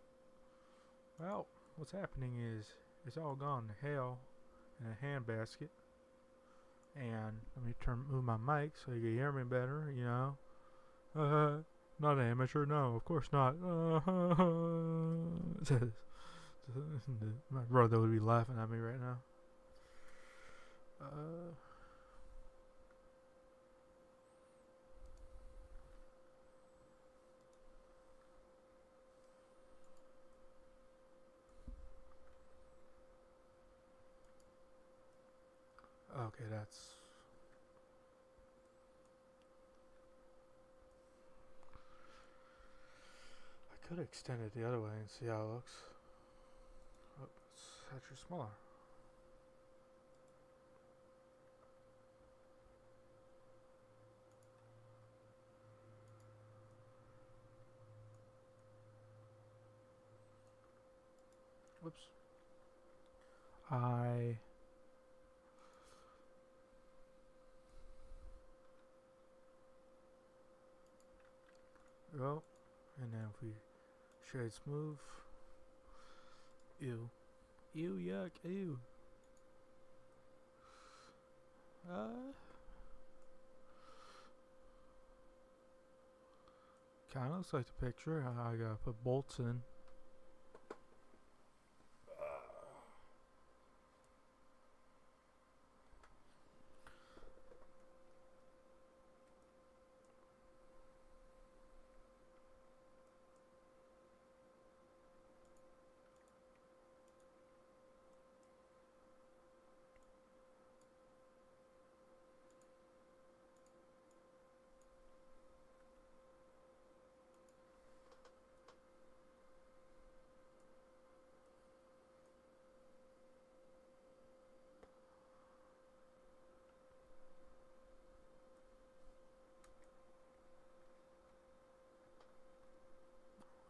Well, what's happening is it's all gone to hell in a handbasket. And let me move my mic so you can hear me better, you know. Not an amateur, no, of course not. My brother would be laughing at me right now. Okay, that's... I could extend it the other way and see how it looks. Oh, it's actually smaller. Whoops. Well, and then if we shade smooth. Ew. Ew, yuck, ew. Kinda looks like the picture. I gotta put bolts in.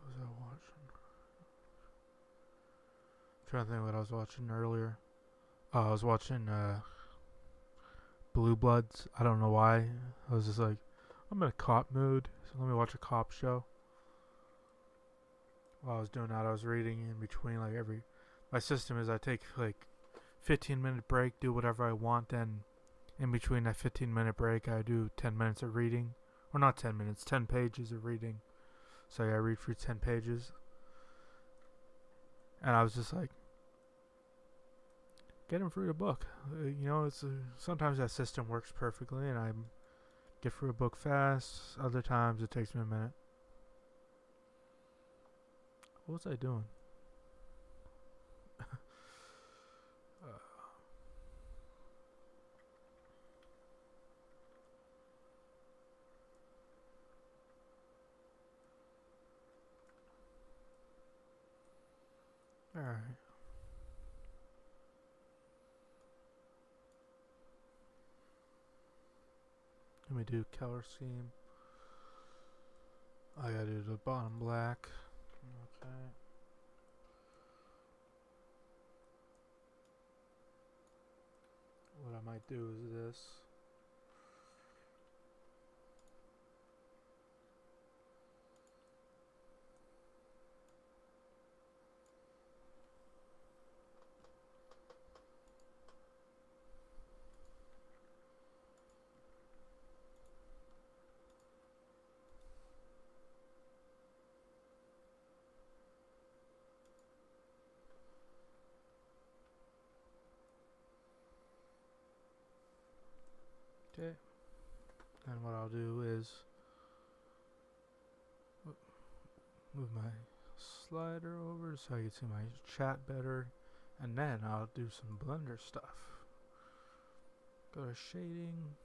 What was I watching? I'm trying to think what I was watching earlier. I was watching Blue Bloods. I don't know why. I was just like, I'm in a cop mood, so let me watch a cop show. While I was doing that, I was reading in between, like, my system is I take like 15-minute break, do whatever I want, then in between that 15-minute break I do 10 minutes of reading. Or not 10 minutes, 10 pages of reading. So I read for 10 pages. And I was just like, get him through the book. You know, sometimes that system works perfectly and I get through a book fast. Other times it takes me a minute. What was I doing? Alright. Let me do color scheme. I gotta do the bottom black. Okay. What I might do is this. Okay. And what I'll do is move my slider over so I can see my chat better. And then I'll do some Blender stuff. Go to shading.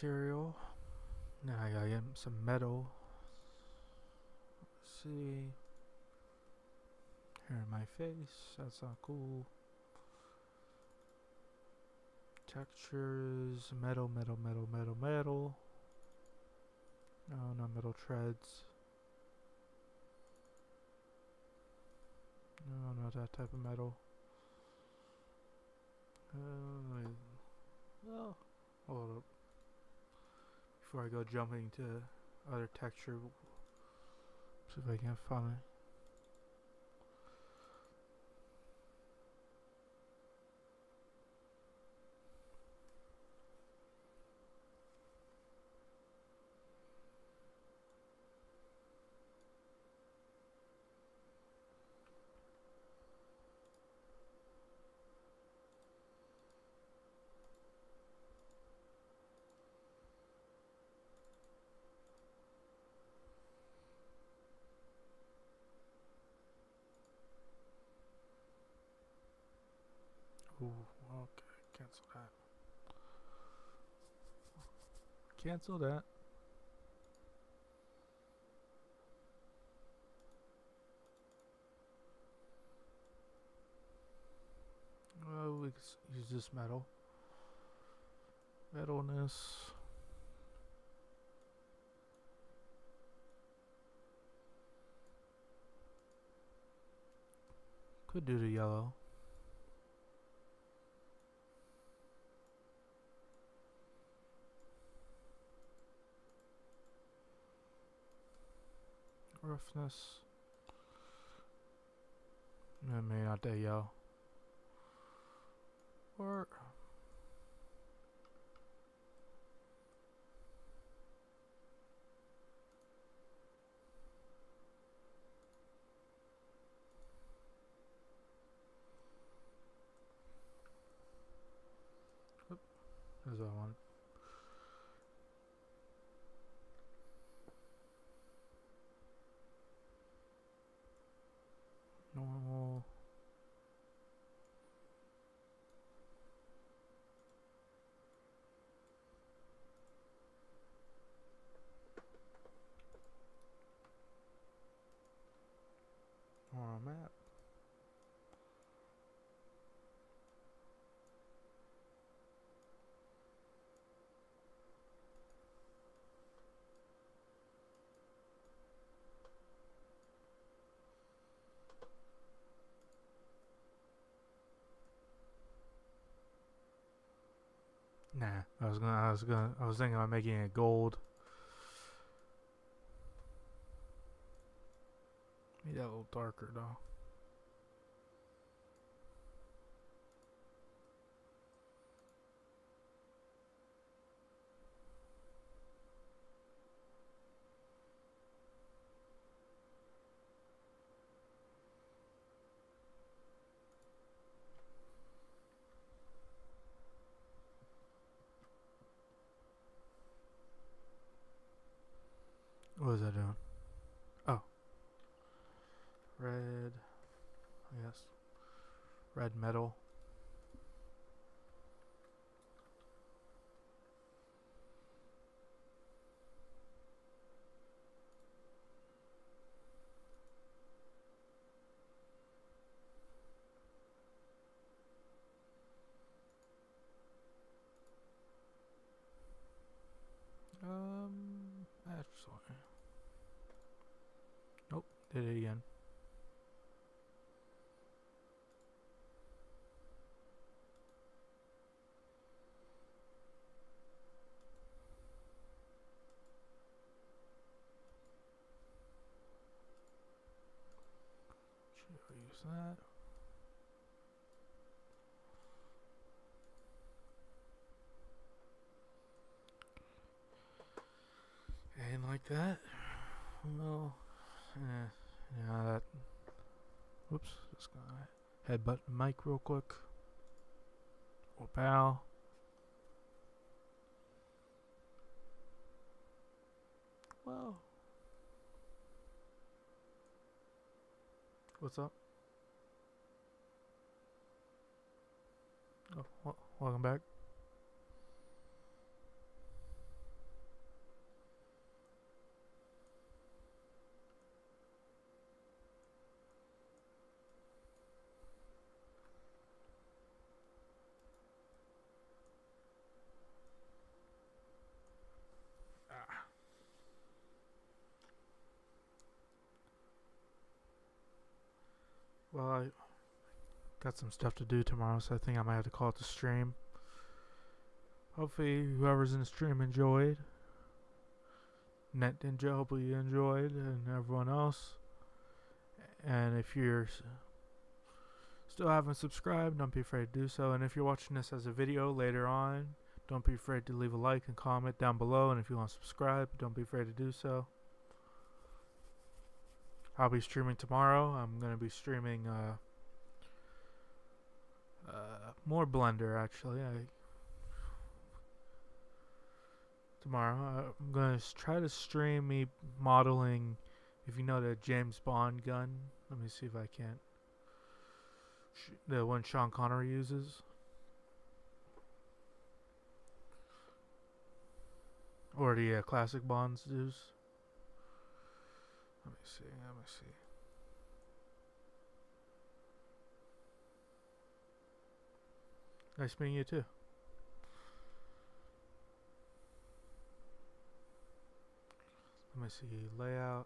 material. Now I gotta get some metal. Let's see. Here in my face. That's not cool. Textures. Metal, metal, metal, metal, metal. No, no metal treads. No, not that type of metal. Well, hold up. Before I go jumping to other texture, see if I can find it. Ooh, okay, cancel that. Cancel that. Well, we can use this metal. Metalness. Could do the yellow. Roughness. Maybe not that yellow. Or there's that one. Normal. Normal map. Nah, I was thinking about making it gold. Maybe that a little darker though. What was that doing? Oh. Red. Yes. Red metal. Actually. Nope, did it again. Should I use that? And like that. Well, yeah, that. Whoops, just gonna headbutt the mic real quick. Oh, pal. Well, what's up? Oh, welcome back. Well, I got some stuff to do tomorrow, so I think I might have to call it the stream. Hopefully, whoever's in the stream enjoyed. Net Ninja, hopefully you enjoyed, and everyone else. And if you're still haven't subscribed, don't be afraid to do so. And if you're watching this as a video later on, don't be afraid to leave a like and comment down below. And if you want to subscribe, don't be afraid to do so. I'll be streaming tomorrow. I'm going to be streaming more Blender, actually. Tomorrow I'm going to try to stream me modeling, if you know, the James Bond gun. Let me see if I can. The one Sean Connery uses. Or the classic Bonds use. Let me see. Nice meeting you too. Let me see. Layout.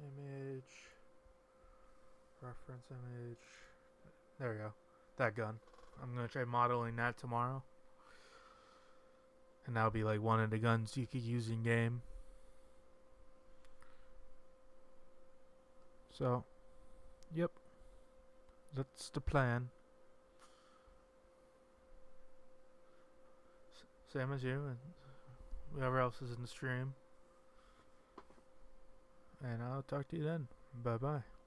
Image. Reference image. There we go. That gun. I'm going to try modeling that tomorrow. And that'll be like one of the guns you could use in game. So, yep. That's the plan. Same as you and whoever else is in the stream. And I'll talk to you then. Bye bye.